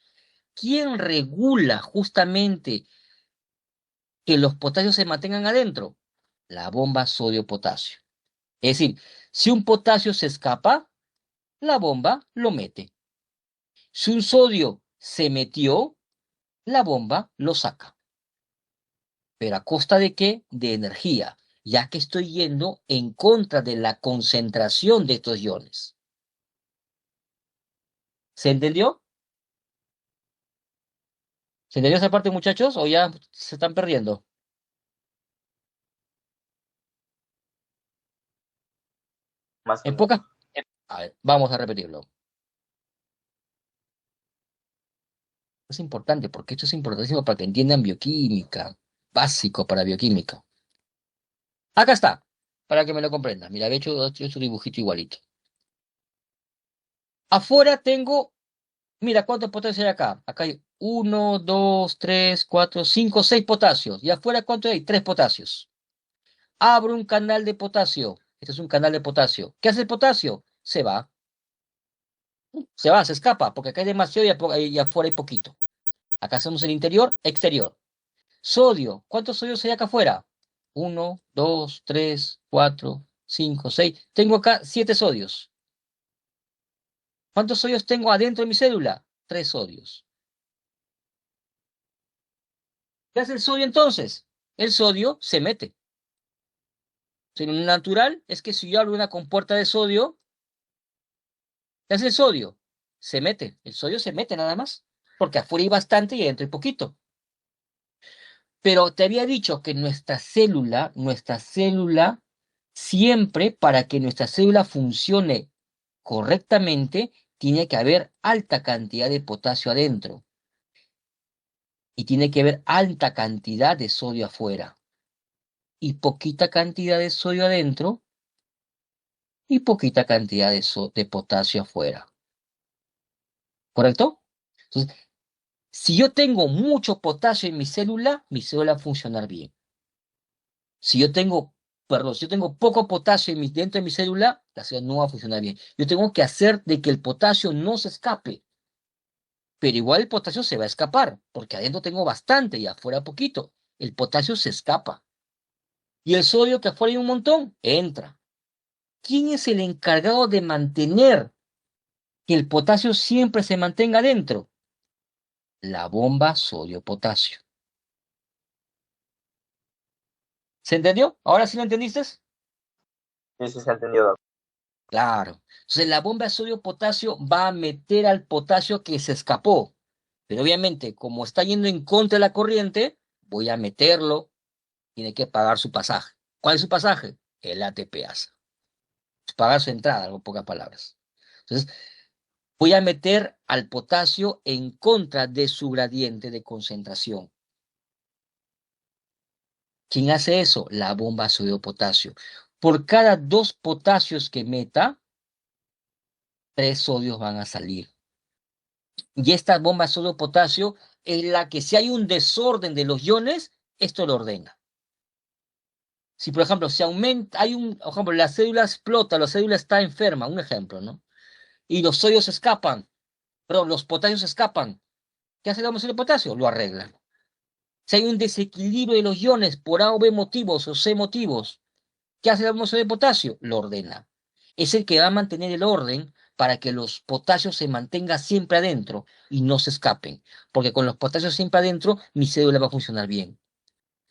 Speaker 1: ¿Quién regula justamente que los potasios se mantengan adentro? La bomba sodio-potasio. Es decir, si un potasio se escapa, la bomba lo mete. Si un sodio se metió, la bomba lo saca. ¿Pero a costa de qué? De energía, ya que estoy yendo en contra de la concentración de estos iones. ¿Se entendió? ¿Se entendió esa parte, muchachos? ¿O ya se están perdiendo?
Speaker 3: Más o
Speaker 1: En
Speaker 3: menos.
Speaker 1: pocas... A ver, vamos a repetirlo. Es importante porque esto es importantísimo para que entiendan bioquímica, básico para bioquímica. Acá está, para que me lo comprendan. Mira, he hecho un dibujito igualito. Afuera tengo, mira, ¿cuántos potasios hay acá? Acá hay 1, 2, 3, 4, 5, 6 potasios. ¿Y afuera cuánto hay? 3 potasios. Abro un canal de potasio. Este es un canal de potasio. ¿Qué hace el potasio? Se va. Se escapa, porque acá hay demasiado y afuera hay poquito. Acá hacemos el interior, exterior. Sodio. ¿Cuántos sodios hay acá afuera? 1, 2, 3, 4, 5, 6. Tengo acá 7 sodios. ¿Cuántos sodios tengo adentro de mi célula? 3 sodios. ¿Qué hace el sodio entonces? El sodio se mete. Lo natural es que si yo abro una compuerta de sodio, ¿qué hace el sodio? Se mete. El sodio se mete nada más. Porque afuera hay bastante y adentro hay poquito. Pero te había dicho que nuestra célula, siempre para que nuestra célula funcione correctamente, tiene que haber alta cantidad de potasio adentro. Y tiene que haber alta cantidad de sodio afuera. Y poquita cantidad de sodio adentro y poquita cantidad de potasio afuera. ¿Correcto? Entonces, si yo tengo mucho potasio en mi célula va a funcionar bien. Si yo tengo, perdón, si yo tengo poco potasio dentro de mi célula, la célula no va a funcionar bien. Yo tengo que hacer de que el potasio no se escape. Pero igual el potasio se va a escapar, porque adentro tengo bastante y afuera poquito. El potasio se escapa. Y el sodio, que afuera hay un montón, entra. ¿Quién es el encargado de mantener que el potasio siempre se mantenga dentro? La bomba sodio-potasio. ¿Se entendió? ¿Ahora sí lo entendiste?
Speaker 3: Sí, sí se ha entendido.
Speaker 1: Claro. Entonces la bomba de sodio-potasio va a meter al potasio que se escapó. Pero obviamente, como está yendo en contra de la corriente, voy a meterlo, tiene que pagar su pasaje. ¿Cuál es su pasaje? El ATPasa. Pagar su entrada, en pocas palabras. Entonces, voy a meter al potasio en contra de su gradiente de concentración. ¿Quién hace eso? La bomba sodio-potasio. Por cada 2 potasios que meta, 3 sodios van a salir. Y esta bomba sodio-potasio es la que, si hay un desorden de los iones, esto lo ordena. Si, por ejemplo, se aumenta, por ejemplo, la célula explota, la célula está enferma, un ejemplo, ¿no? Y los sodios escapan, perdón, los potasios escapan. ¿Qué hace la bomba sodio-potasio? Lo arregla. Si hay un desequilibrio de los iones por A o B motivos o C motivos, ¿qué hace la bomba sodio-potasio? Lo ordena. Es el que va a mantener el orden para que los potasios se mantengan siempre adentro y no se escapen. Porque con los potasios siempre adentro, mi célula va a funcionar bien.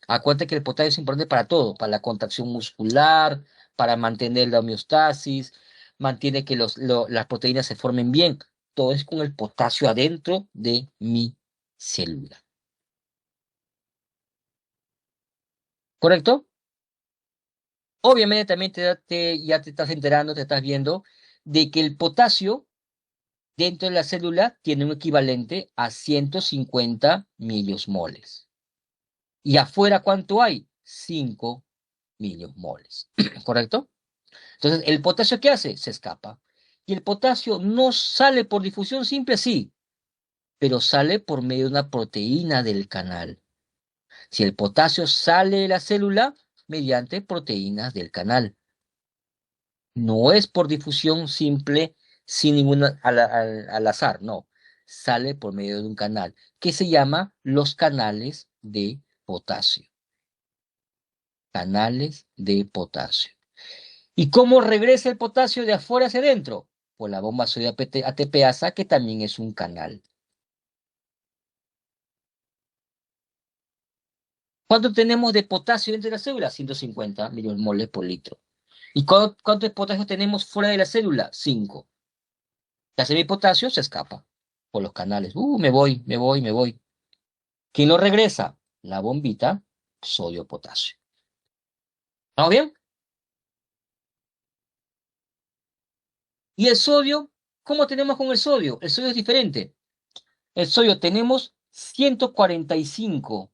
Speaker 1: Acuérdate que el potasio es importante para todo, para la contracción muscular, para mantener la homeostasis, mantiene que las proteínas se formen bien. Todo es con el potasio adentro de mi célula. ¿Correcto? Obviamente también ya te estás enterando, te estás viendo de que el potasio dentro de la célula tiene un equivalente a 150 miliosmoles. ¿Y afuera cuánto hay? 5 miliosmoles. ¿Correcto? Entonces, ¿el potasio qué hace? Se escapa. Y el potasio no sale por difusión simple, sí, pero sale por medio de una proteína del canal. Si el potasio sale de la célula mediante proteínas del canal. No es por difusión simple, sin ninguna al azar, no. Sale por medio de un canal que se llama los canales de potasio. Canales de potasio. ¿Y cómo regresa el potasio de afuera hacia adentro? Por la bomba sodio ATPasa, que también es un canal. ¿Cuánto tenemos de potasio dentro de la célula? 150 milimoles por litro. ¿Y cuánto de potasio tenemos fuera de la célula? 5. ¿Qué hace mi potasio? Se escapa por los canales. Me voy, me voy, me voy. ¿Quién lo regresa? La bombita sodio-potasio. ¿Estamos bien? ¿Y el sodio? ¿Cómo tenemos con el sodio? El sodio es diferente. El sodio tenemos 145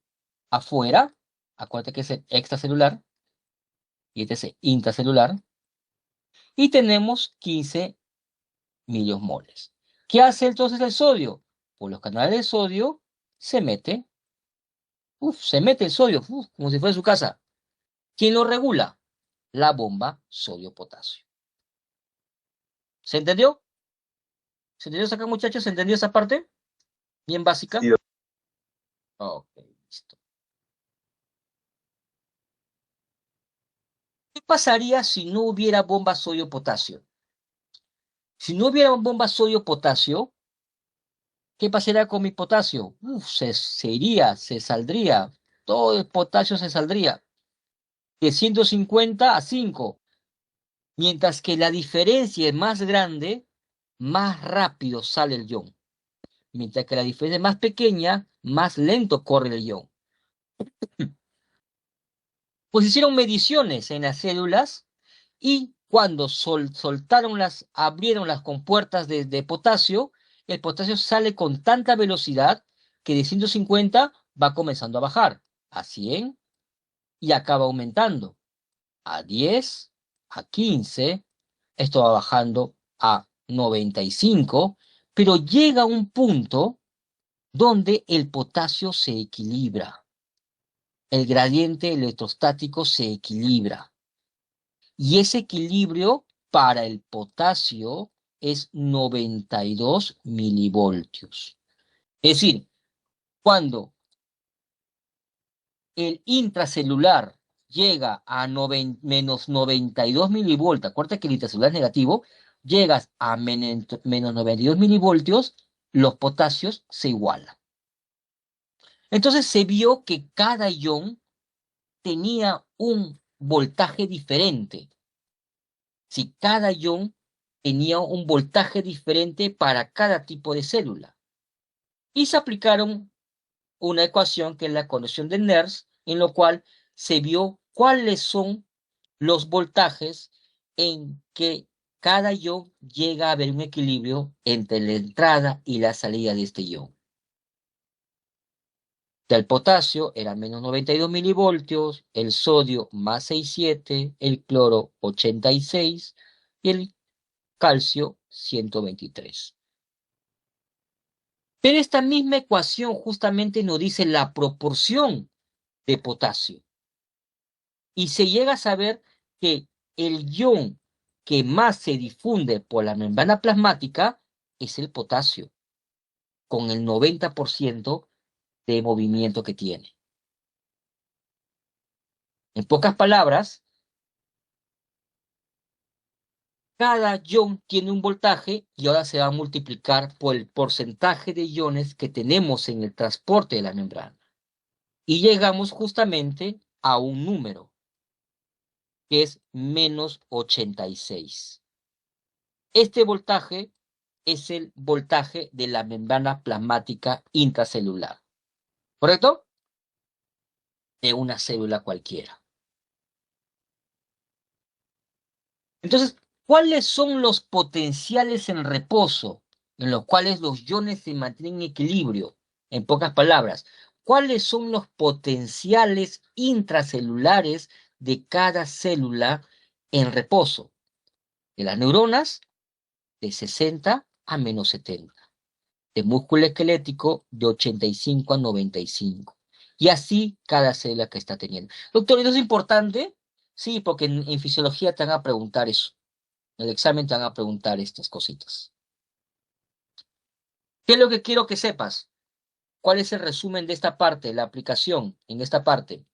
Speaker 1: afuera. Acuérdate que es extracelular y este es intracelular. Y tenemos 15 miliosmoles. ¿Qué hace entonces el sodio? Por los canales de sodio se mete. Se mete el sodio, como si fuera su casa. ¿Quién lo regula? La bomba sodio-potasio. ¿Se entendió? ¿Se entendió acá, muchachos? ¿Se entendió esa parte? Bien básica.
Speaker 3: Sí.
Speaker 1: Ok, listo. ¿Qué pasaría si no hubiera bomba sodio-potasio? Si no hubiera bomba sodio-potasio, ¿qué pasaría con mi potasio? Se iría, se saldría. Todo el potasio se saldría. De 150 a 5. Mientras que la diferencia es más grande, más rápido sale el ion. Mientras que la diferencia es más pequeña, más lento corre el ion. Pues hicieron mediciones en las células y cuando abrieron las compuertas de potasio, el potasio sale con tanta velocidad que de 150 va comenzando a bajar a 100 y acaba aumentando a 10, a 15, esto va bajando a 95, pero llega a un punto donde el potasio se equilibra. El gradiente electrostático se equilibra. Y ese equilibrio para el potasio es 92 milivoltios. Es decir, cuando el intracelular llega a menos 92 milivoltios, acuérdate que el intracelular es negativo, llegas a menos 92 milivoltios, los potasios se igualan. Entonces se vio que cada ion tenía un voltaje diferente. Si cada ion tenía un voltaje diferente para cada tipo de célula. Y se aplicaron una ecuación que es la ecuación de Nernst, en lo cual se vio cuáles son los voltajes en que cada ion llega a haber un equilibrio entre la entrada y la salida de este ion. Del potasio era menos 92 milivoltios, el sodio más 67, el cloro 86 y el calcio 123. Pero esta misma ecuación justamente nos dice la proporción de potasio. Y se llega a saber que el ion que más se difunde por la membrana plasmática es el potasio, con el 90% de movimiento que tiene. En pocas palabras, cada ion tiene un voltaje y ahora se va a multiplicar por el porcentaje de iones que tenemos en el transporte de la membrana. Y llegamos justamente a un número, que es menos 86. Este voltaje es el voltaje de la membrana plasmática intracelular, ¿correcto? De una célula cualquiera. Entonces, ¿cuáles son los potenciales en reposo en los cuales los iones se mantienen en equilibrio? En pocas palabras, ¿cuáles son los potenciales intracelulares de cada célula en reposo? De las neuronas, de 60 a menos 70. De músculo esquelético, de 85 a 95. Y así cada célula que está teniendo. Doctor, ¿eso es importante? Sí, porque en fisiología te van a preguntar eso. En el examen te van a preguntar estas cositas. ¿Qué es lo que quiero que sepas? ¿Cuál es el resumen de esta parte, la aplicación en esta parte?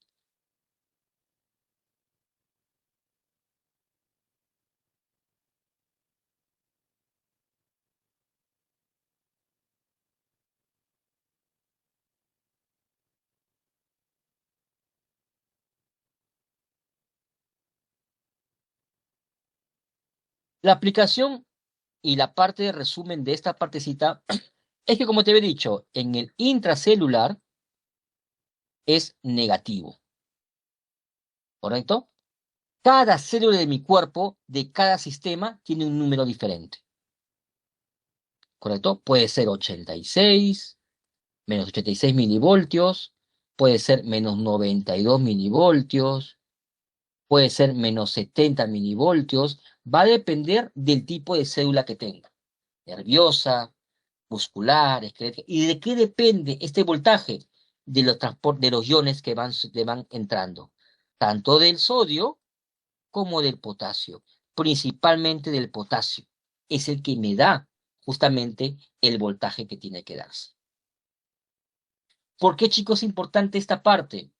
Speaker 1: La aplicación y la parte de resumen de esta partecita es que, como te había dicho, en el intracelular es negativo, ¿correcto? Cada célula de mi cuerpo, de cada sistema, tiene un número diferente, ¿correcto? Puede ser 86, menos 86 milivoltios, puede ser menos 92 milivoltios, puede ser menos 70 milivoltios, va a depender del tipo de célula que tenga, nerviosa, muscular, esquelética. ¿Y de qué depende este voltaje? De los de los iones que van entrando, tanto del sodio como del potasio, principalmente del potasio. Es el que me da justamente el voltaje que tiene que darse. ¿Por qué, chicos, es importante esta parte?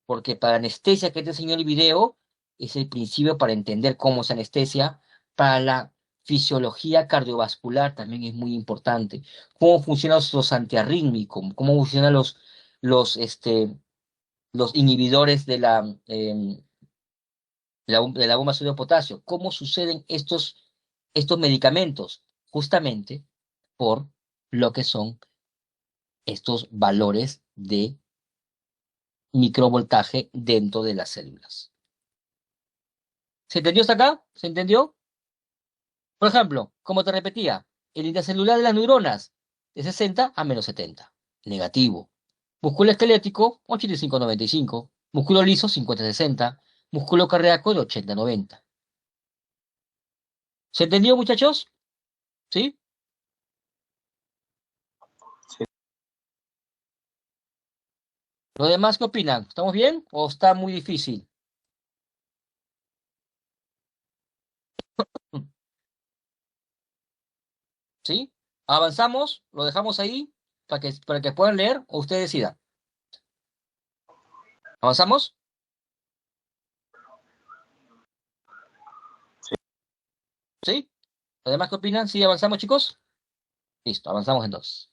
Speaker 1: Porque para anestesia que te enseñó el video, es el principio para entender cómo es anestesia. Para la fisiología cardiovascular también es muy importante. Cómo funcionan los antiarrítmicos, cómo funcionan los inhibidores de la bomba sodio potasio. ¿Cómo suceden estos medicamentos? Justamente por lo que son estos valores de microvoltaje dentro de las células. ¿Se entendió hasta acá? ¿Se entendió? Por ejemplo, como te repetía, el intracelular de las neuronas, de 60 a menos 70. Negativo. Músculo esquelético, 85-95. Músculo liso, 50-60. Músculo cardíaco, de 80-90. ¿Se entendió, muchachos? ¿Sí?
Speaker 3: Sí.
Speaker 1: ¿Los demás qué opinan? ¿Estamos bien o está muy difícil? ¿Sí? ¿Avanzamos? ¿Lo dejamos ahí para que puedan leer o usted decida? ¿Avanzamos? ¿Sí? ¿Los demás qué opinan? ¿Sí avanzamos, chicos? Listo, avanzamos entonces.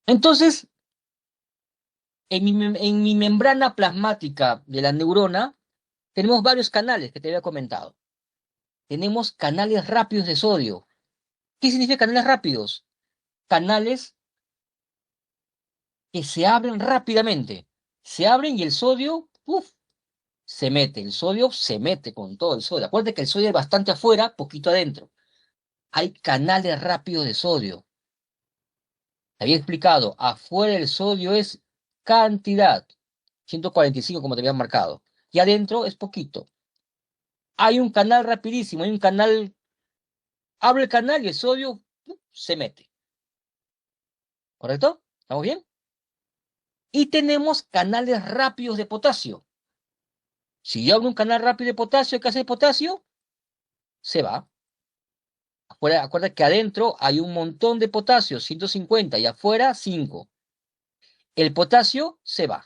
Speaker 1: Entonces, en mi membrana plasmática de la neurona, tenemos varios canales que te había comentado. Tenemos canales rápidos de sodio. ¿Qué significa canales rápidos? Canales que se abren rápidamente. Se abren y el sodio, ¡puf!, se mete. El sodio se mete con todo el sodio. Acuérdate que el sodio es bastante afuera, poquito adentro. Hay canales rápidos de sodio. Te había explicado, afuera el sodio es cantidad, 145 como te había marcado, y adentro es poquito. Hay un canal rapidísimo, hay un canal, abre el canal y el sodio se mete. ¿Correcto? ¿Estamos bien? Y tenemos canales rápidos de potasio. Si yo abro un canal rápido de potasio, ¿qué hace el potasio? Se va. Acuérdate que adentro hay un montón de potasio, 150, y afuera 5. El potasio se va.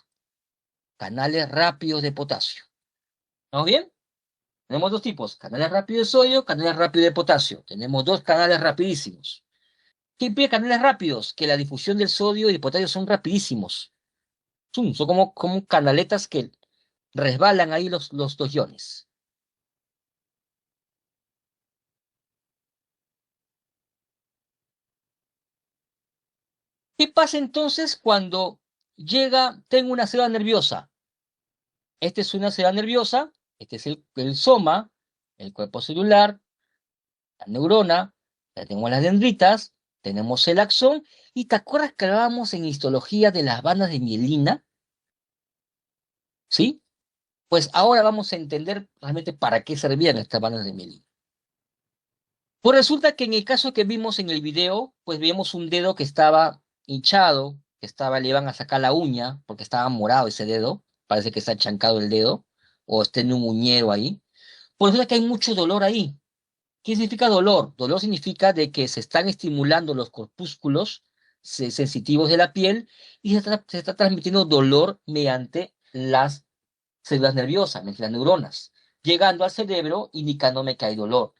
Speaker 1: Canales rápidos de potasio. ¿Estamos bien? Tenemos dos tipos, canales rápidos de sodio, canales rápidos de potasio. Tenemos dos canales rapidísimos. ¿Qué implica canales rápidos? Que la difusión del sodio y el potasio son rapidísimos. Son como canaletas que resbalan ahí los dos iones. ¿Qué pasa entonces cuando tengo una célula nerviosa? Esta es una célula nerviosa, este es el soma, el cuerpo celular, la neurona, ya tenemos las dendritas, tenemos el axón, y ¿te acuerdas que hablábamos en histología de las bandas de mielina? ¿Sí? Pues ahora vamos a entender realmente para qué servían estas bandas de mielina. Pues resulta que en el caso que vimos en el video, pues vimos un dedo que estaba hinchado, le iban a sacar la uña, porque estaba morado ese dedo, parece que está chancado el dedo, o está en un uñero ahí. Pues resulta que hay mucho dolor ahí. ¿Qué significa dolor? Dolor significa de que se están estimulando los corpúsculos sensitivos de la piel y se está transmitiendo dolor mediante las células nerviosas, mediante las neuronas, llegando al cerebro indicándome que hay dolor. O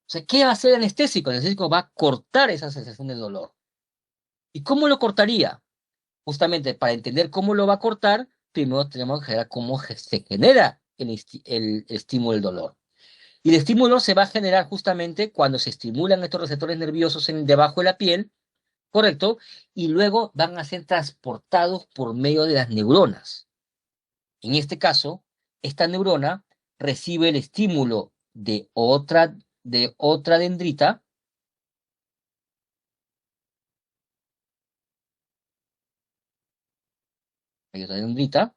Speaker 1: sea, ¿qué va a hacer el anestésico? El anestésico va a cortar esa sensación de dolor. ¿Y cómo lo cortaría? Justamente para entender cómo lo va a cortar, primero tenemos que ver cómo se genera el estímulo del dolor. Y el estímulo se va a generar justamente cuando se estimulan estos receptores nerviosos debajo de la piel, ¿correcto? Y luego van a ser transportados por medio de las neuronas. En este caso, esta neurona recibe el estímulo de otra dendrita, hay otra dendrita,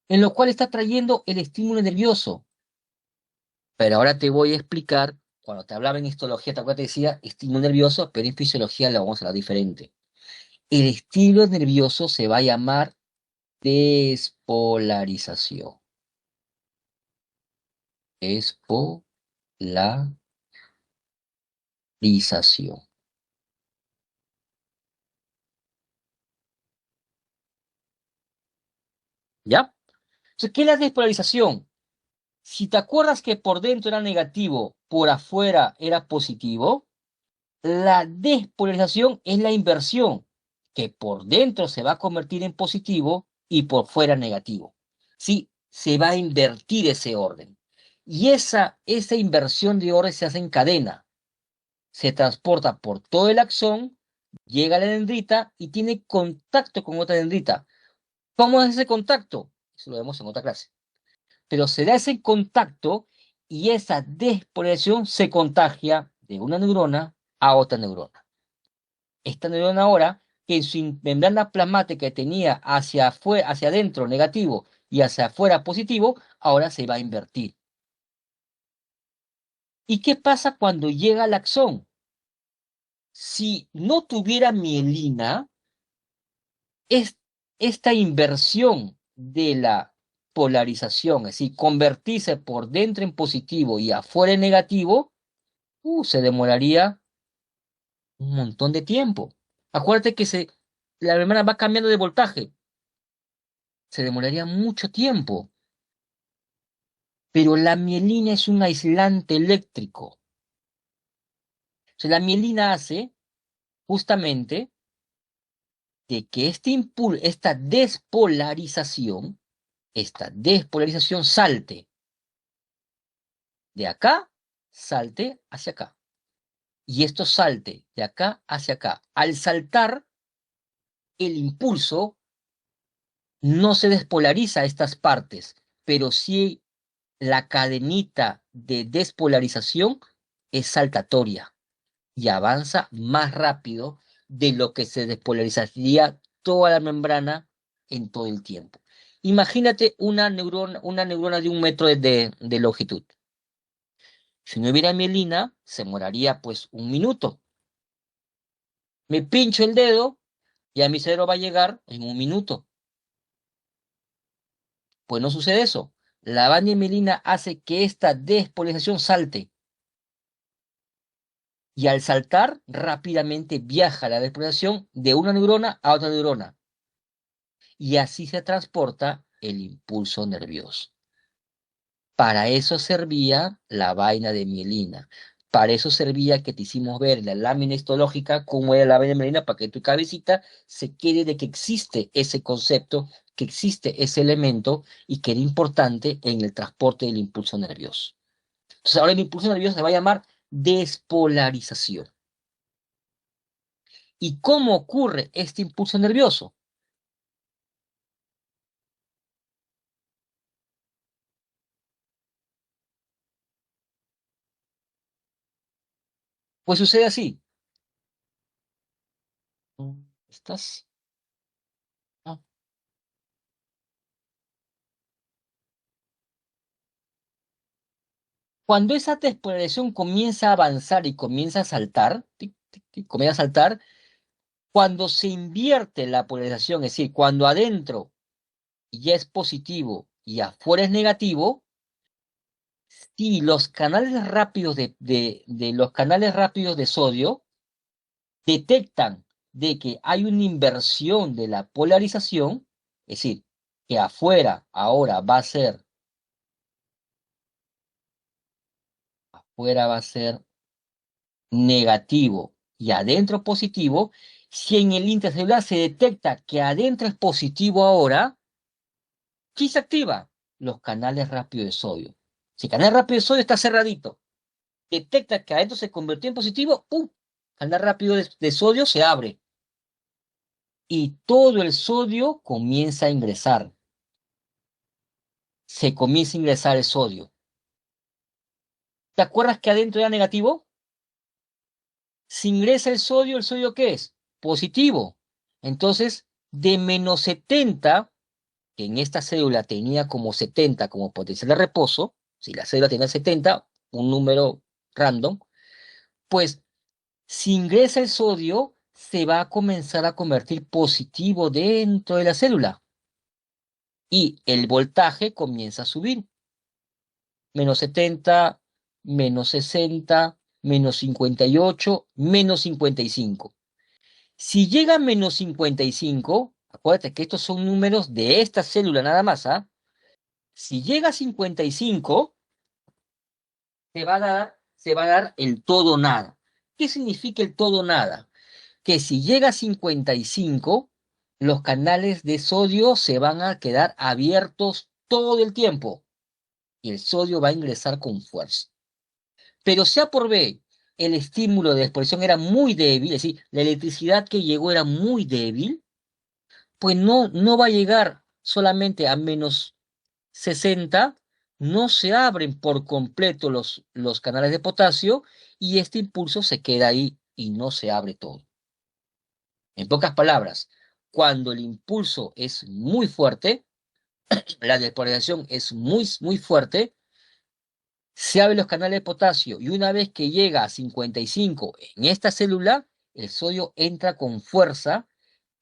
Speaker 1: en lo cual está trayendo el estímulo nervioso. Pero ahora te voy a explicar, cuando te hablaba en histología, te acuerdas que decía estímulo nervioso, pero en fisiología lo vamos a hablar diferente. El estímulo nervioso se va a llamar despolarización. Despolarización. ¿Ya? Entonces, ¿qué es la despolarización? Si te acuerdas que por dentro era negativo, por afuera era positivo, la despolarización es la inversión, que por dentro se va a convertir en positivo y por fuera negativo. Sí, se va a invertir ese orden. Y esa inversión de orden se hace en cadena. Se transporta por todo el axón, llega a la dendrita y tiene contacto con otra dendrita. ¿Cómo es ese contacto? Eso lo vemos en otra clase. Pero se da ese contacto y esa despolarización se contagia de una neurona a otra neurona. Esta neurona ahora, que en su membrana plasmática tenía hacia adentro negativo y hacia afuera positivo, ahora se va a invertir. ¿Y qué pasa cuando llega al axón? Si no tuviera mielina, esta inversión de la polarización, es decir, convertirse por dentro en positivo y afuera en negativo, se demoraría un montón de tiempo. Acuérdate que la membrana va cambiando de voltaje, se demoraría mucho tiempo. Pero la mielina es un aislante eléctrico. Entonces, la mielina hace justamente de que esta despolarización salte de acá, salte hacia acá. Y esto salte de acá hacia acá. Al saltar, el impulso no se despolariza estas partes, pero sí la cadenita de despolarización es saltatoria y avanza más rápido de lo que se despolarizaría toda la membrana en todo el tiempo. Imagínate una neurona de 1 metro de longitud. Si no hubiera mielina, se demoraría pues 1 minuto. Me pincho el dedo y a mi cerebro va a llegar en 1 minuto. Pues no sucede eso. La banda de mielina hace que esta despolarización salte. Y al saltar, rápidamente viaja la despolarización de una neurona a otra neurona. Y así se transporta el impulso nervioso. Para eso servía la vaina de mielina. Para eso servía que te hicimos ver la lámina histológica, cómo era la vaina de mielina, para que tu cabecita se quede de que existe ese concepto, que existe ese elemento y que era importante en el transporte del impulso nervioso. Entonces ahora el impulso nervioso se va a llamar despolarización. ¿Y cómo ocurre este impulso nervioso? Pues sucede así. ¿Estás? Ah. Cuando esa despolarización comienza a avanzar y comienza a saltar, tic, tic, tic, comienza a saltar, cuando se invierte la polarización, es decir, cuando adentro ya es positivo y afuera es negativo, si los canales rápidos los canales rápidos de sodio detectan de que hay una inversión de la polarización, es decir, que afuera ahora va a ser negativo y adentro positivo, si en el intracelular se detecta que adentro es positivo ahora, ¿qué se activa? Los canales rápidos de sodio. Si el canal rápido de sodio está cerradito, detecta que adentro se convirtió en positivo, ¡pum! Canal rápido de sodio se abre. Y todo el sodio comienza a ingresar. Se comienza a ingresar el sodio. ¿Te acuerdas que adentro era negativo? Si ingresa ¿el sodio qué es? Positivo. Entonces, de menos 70, que en esta célula tenía como 70 como potencial de reposo, si la célula tenía 70, un número random, pues si ingresa el sodio, se va a comenzar a convertir positivo dentro de la célula. Y el voltaje comienza a subir. Menos 70, menos 60, menos 58, menos 55. Si llega a menos 55, acuérdate que estos son números de esta célula nada más, ¿ah? Si llega a 55, se va a dar el todo nada. ¿Qué significa el todo nada? Que si llega a 55, los canales de sodio se van a quedar abiertos todo el tiempo y el sodio va a ingresar con fuerza. Pero si A por B el estímulo de exposición era muy débil, es decir, la electricidad que llegó era muy débil, pues no va a llegar solamente a menos 60, no se abren por completo los canales de potasio y este impulso se queda ahí y no se abre todo. En pocas palabras, cuando el impulso es muy fuerte, la despolarización es muy, muy fuerte, se abren los canales de potasio y una vez que llega a 55 en esta célula, el sodio entra con fuerza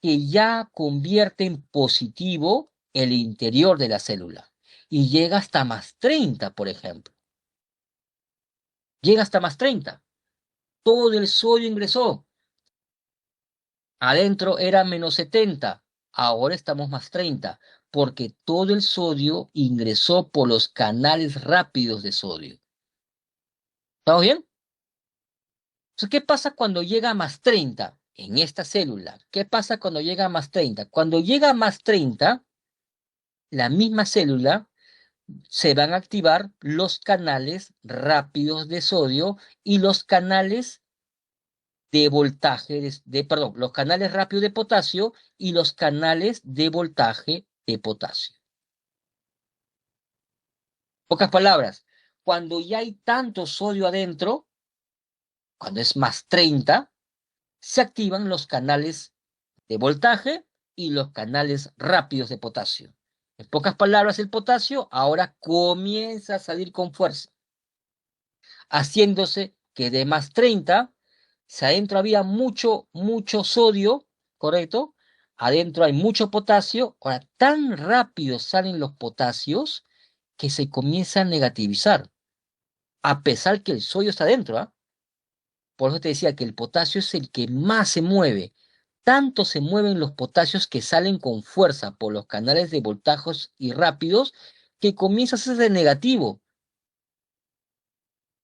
Speaker 1: que ya convierte en positivo el interior de la célula y llega hasta más 30, por ejemplo. Llega hasta más 30. Todo el sodio ingresó. Adentro era menos 70. Ahora estamos más 30, porque todo el sodio ingresó por los canales rápidos de sodio. ¿Estamos bien? Entonces, ¿qué pasa cuando llega a más 30 en esta célula? ¿Qué pasa cuando llega a más 30? Cuando llega a más 30, la misma célula se van a activar los canales rápidos de sodio y los canales de voltaje, perdón, los canales rápidos de potasio y los canales de voltaje de potasio. Pocas palabras, cuando ya hay tanto sodio adentro, cuando es más 30, se activan los canales de voltaje y los canales rápidos de potasio. En pocas palabras, el potasio ahora comienza a salir con fuerza, haciéndose que de más 30, si adentro había mucho sodio, ¿correcto? Adentro hay mucho potasio, ahora tan rápido salen los potasios que se comienza a negativizar, a pesar que el sodio está adentro, ¿ah? Por eso te decía que el potasio es el que más se mueve. Tanto se mueven los potasios que salen con fuerza por los canales de voltajos y rápidos que comienza a hacerse negativo.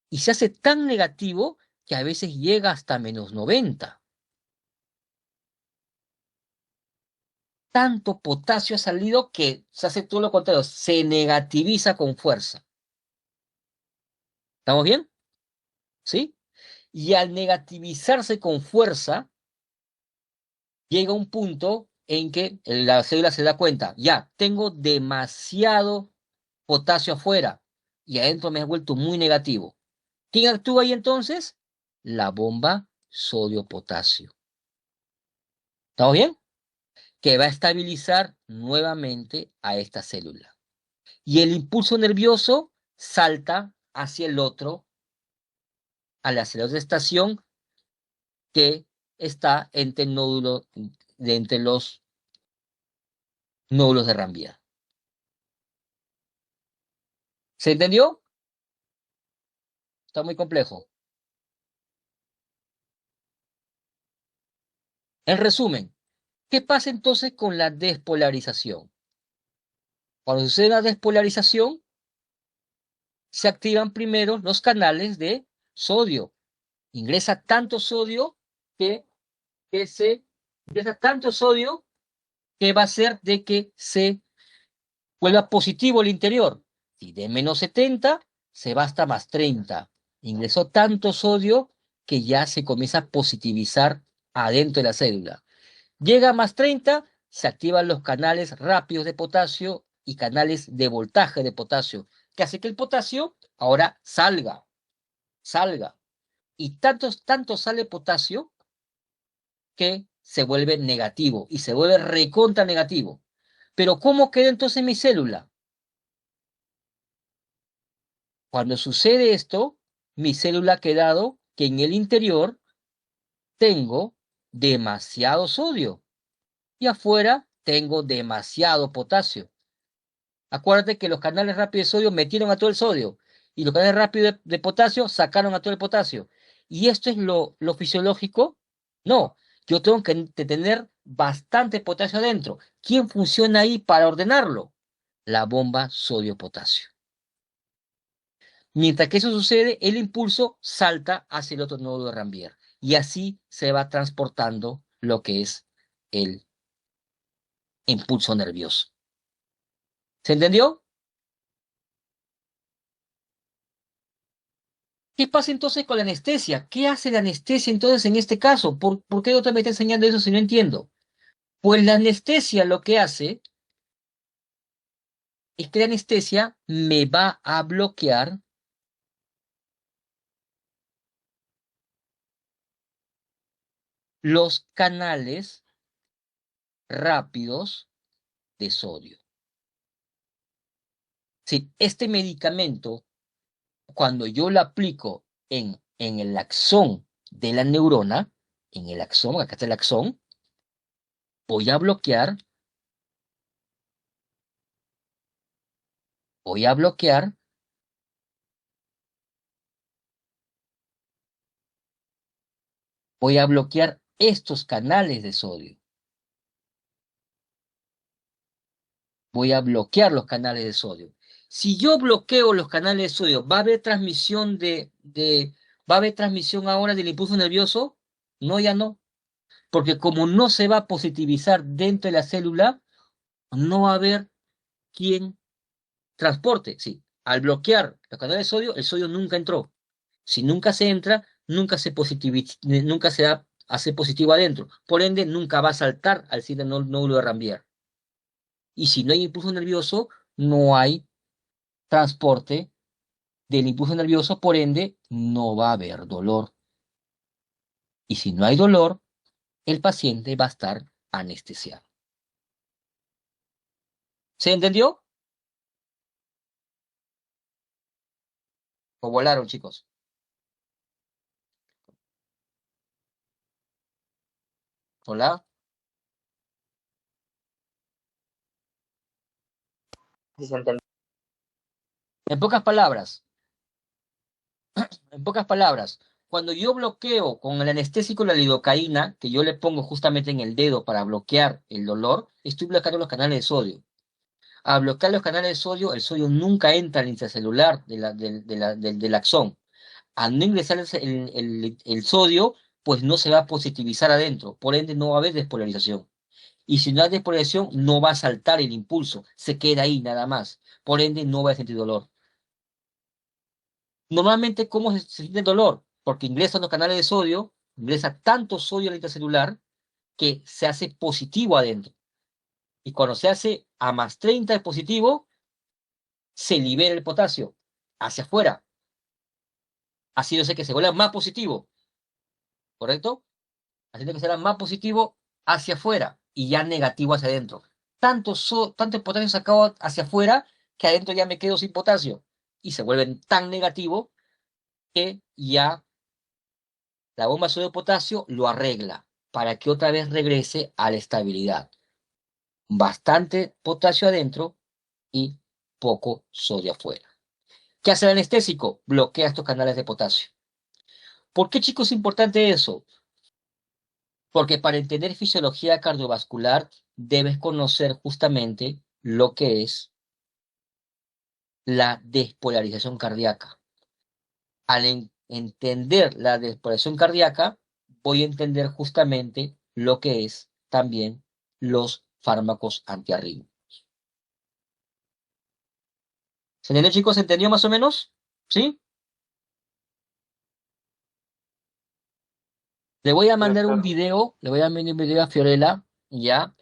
Speaker 1: Y se hace tan negativo que a veces llega hasta menos 90. Tanto potasio ha salido que se hace todo lo contrario, se negativiza con fuerza. ¿Estamos bien? ¿Sí? Y al negativizarse con fuerza, llega un punto en que la célula se da cuenta, ya, tengo demasiado potasio afuera y adentro me ha vuelto muy negativo. ¿Quién actúa ahí entonces? La bomba sodio-potasio. ¿Estamos bien? Que va a estabilizar nuevamente a esta célula. Y el impulso nervioso salta hacia el otro, a la célula de estación que está entre los nódulos de Ranvier. ¿Se entendió? Está muy complejo. En resumen, ¿qué pasa entonces con la despolarización? Cuando sucede la despolarización, se activan primero los canales de sodio. Ingresa tanto sodio que ingresa tanto sodio que va a hacer de que se vuelva positivo el interior. Si de menos 70 se va hasta más 30. Ingresó tanto sodio que ya se comienza a positivizar adentro de la célula. Llega a más 30, se activan los canales rápidos de potasio y canales de voltaje de potasio, que hace que el potasio ahora salga. Y tanto sale potasio que se vuelve negativo y se vuelve recontra negativo. Pero ¿cómo queda entonces mi célula? Cuando sucede esto, mi célula ha quedado que en el interior tengo demasiado sodio y afuera tengo demasiado potasio. Acuérdate que los canales rápidos de sodio metieron a todo el sodio y los canales rápidos de potasio sacaron a todo el potasio. ¿Y esto es lo fisiológico? No, yo tengo que tener bastante potasio adentro. ¿Quién funciona ahí para ordenarlo? La bomba sodio-potasio. Mientras que eso sucede, el impulso salta hacia el otro nódulo de Ranvier y así se va transportando lo que es el impulso nervioso. ¿Se entendió? ¿Qué pasa entonces con la anestesia? ¿Qué hace la anestesia entonces en este caso? ¿Por qué otra me está enseñando eso si no entiendo? Pues la anestesia lo que hace es que la anestesia me va a bloquear los canales rápidos de sodio. Si este medicamento, cuando yo lo aplico en el axón de la neurona, en el axón, acá está el axón, voy a bloquear, voy a bloquear estos canales de sodio. Voy a bloquear los canales de sodio. Si yo bloqueo los canales de sodio, va a haber transmisión va ¿Va a haber transmisión ahora del impulso nervioso? No, ya no. Porque como no se va a positivizar dentro de la célula, no va a haber quien transporte. Sí, al bloquear los canales de sodio, el sodio nunca entró. Si nunca se entra, nunca se hace positivo adentro. Por ende, nunca va a saltar al sitio nódulo de Rambier. Y si no hay impulso nervioso, no hay transporte del impulso nervioso, por ende, no va a haber dolor. Y si no hay dolor, el paciente va a estar anestesiado. ¿Se entendió? ¿O volaron, chicos? ¿Hola?
Speaker 3: Si se entendió.
Speaker 1: En pocas palabras, cuando yo bloqueo con el anestésico la lidocaína, que yo le pongo justamente en el dedo para bloquear el dolor, estoy bloqueando los canales de sodio. Al bloquear los canales de sodio, el sodio nunca entra al intracelular del axón. Al no ingresar el sodio, pues no se va a positivizar adentro, por ende no va a haber despolarización. Y si no hay despolarización, no va a saltar el impulso, se queda ahí nada más, por ende no va a sentir dolor. Normalmente, ¿cómo se siente el dolor? Porque ingresan los canales de sodio, ingresa tanto sodio al intracelular que se hace positivo adentro. Y cuando se hace a más 30 de positivo, se libera el potasio hacia afuera, haciéndose que se vuelva más positivo, ¿correcto? Haciendo que sea más positivo hacia afuera y ya negativo hacia adentro. Tanto potasio sacado hacia afuera que adentro ya me quedo sin potasio. Y se vuelven tan negativo que ya la bomba de sodio potasio lo arregla para que otra vez regrese a la estabilidad. Bastante potasio adentro y poco sodio afuera. ¿Qué hace el anestésico? Bloquea estos canales de potasio. ¿Por qué, chicos, es importante eso? Porque para entender fisiología cardiovascular debes conocer justamente lo que es la despolarización cardíaca. Al entender la despolarización cardíaca, voy a entender justamente lo que es también los fármacos antiarrítmicos. ¿Se entendió, chicos? ¿Se entendió más o menos? ¿Sí? Le voy a mandar un video, le voy a mandar un video a Fiorella, ¿ya?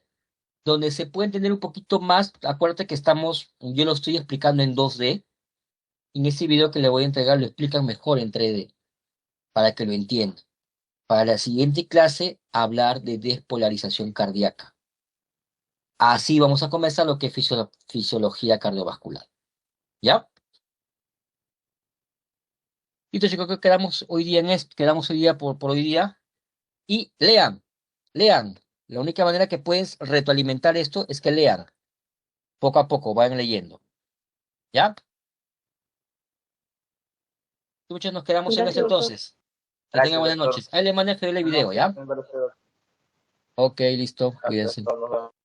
Speaker 1: Donde se puede entender un poquito más. Acuérdate que yo lo estoy explicando en 2D. En ese video que le voy a entregar lo explican mejor en 3D, para que lo entienda. Para la siguiente clase, hablar de despolarización cardíaca. Así vamos a comenzar lo que es fisiología cardiovascular. ¿Ya? Listo, chicos, que quedamos hoy día en esto, quedamos hoy día por hoy día. Y lean. La única manera que puedes retroalimentar esto es que lean. Poco a poco, vayan leyendo. ¿Ya? Muchos nos quedamos en eso
Speaker 2: Gracias, doctor.
Speaker 1: entonces. Que tengan buenas noches. Ahí le mandé el video, ¿ya? Ok, listo. Cuídense.
Speaker 3: Gracias, doctor.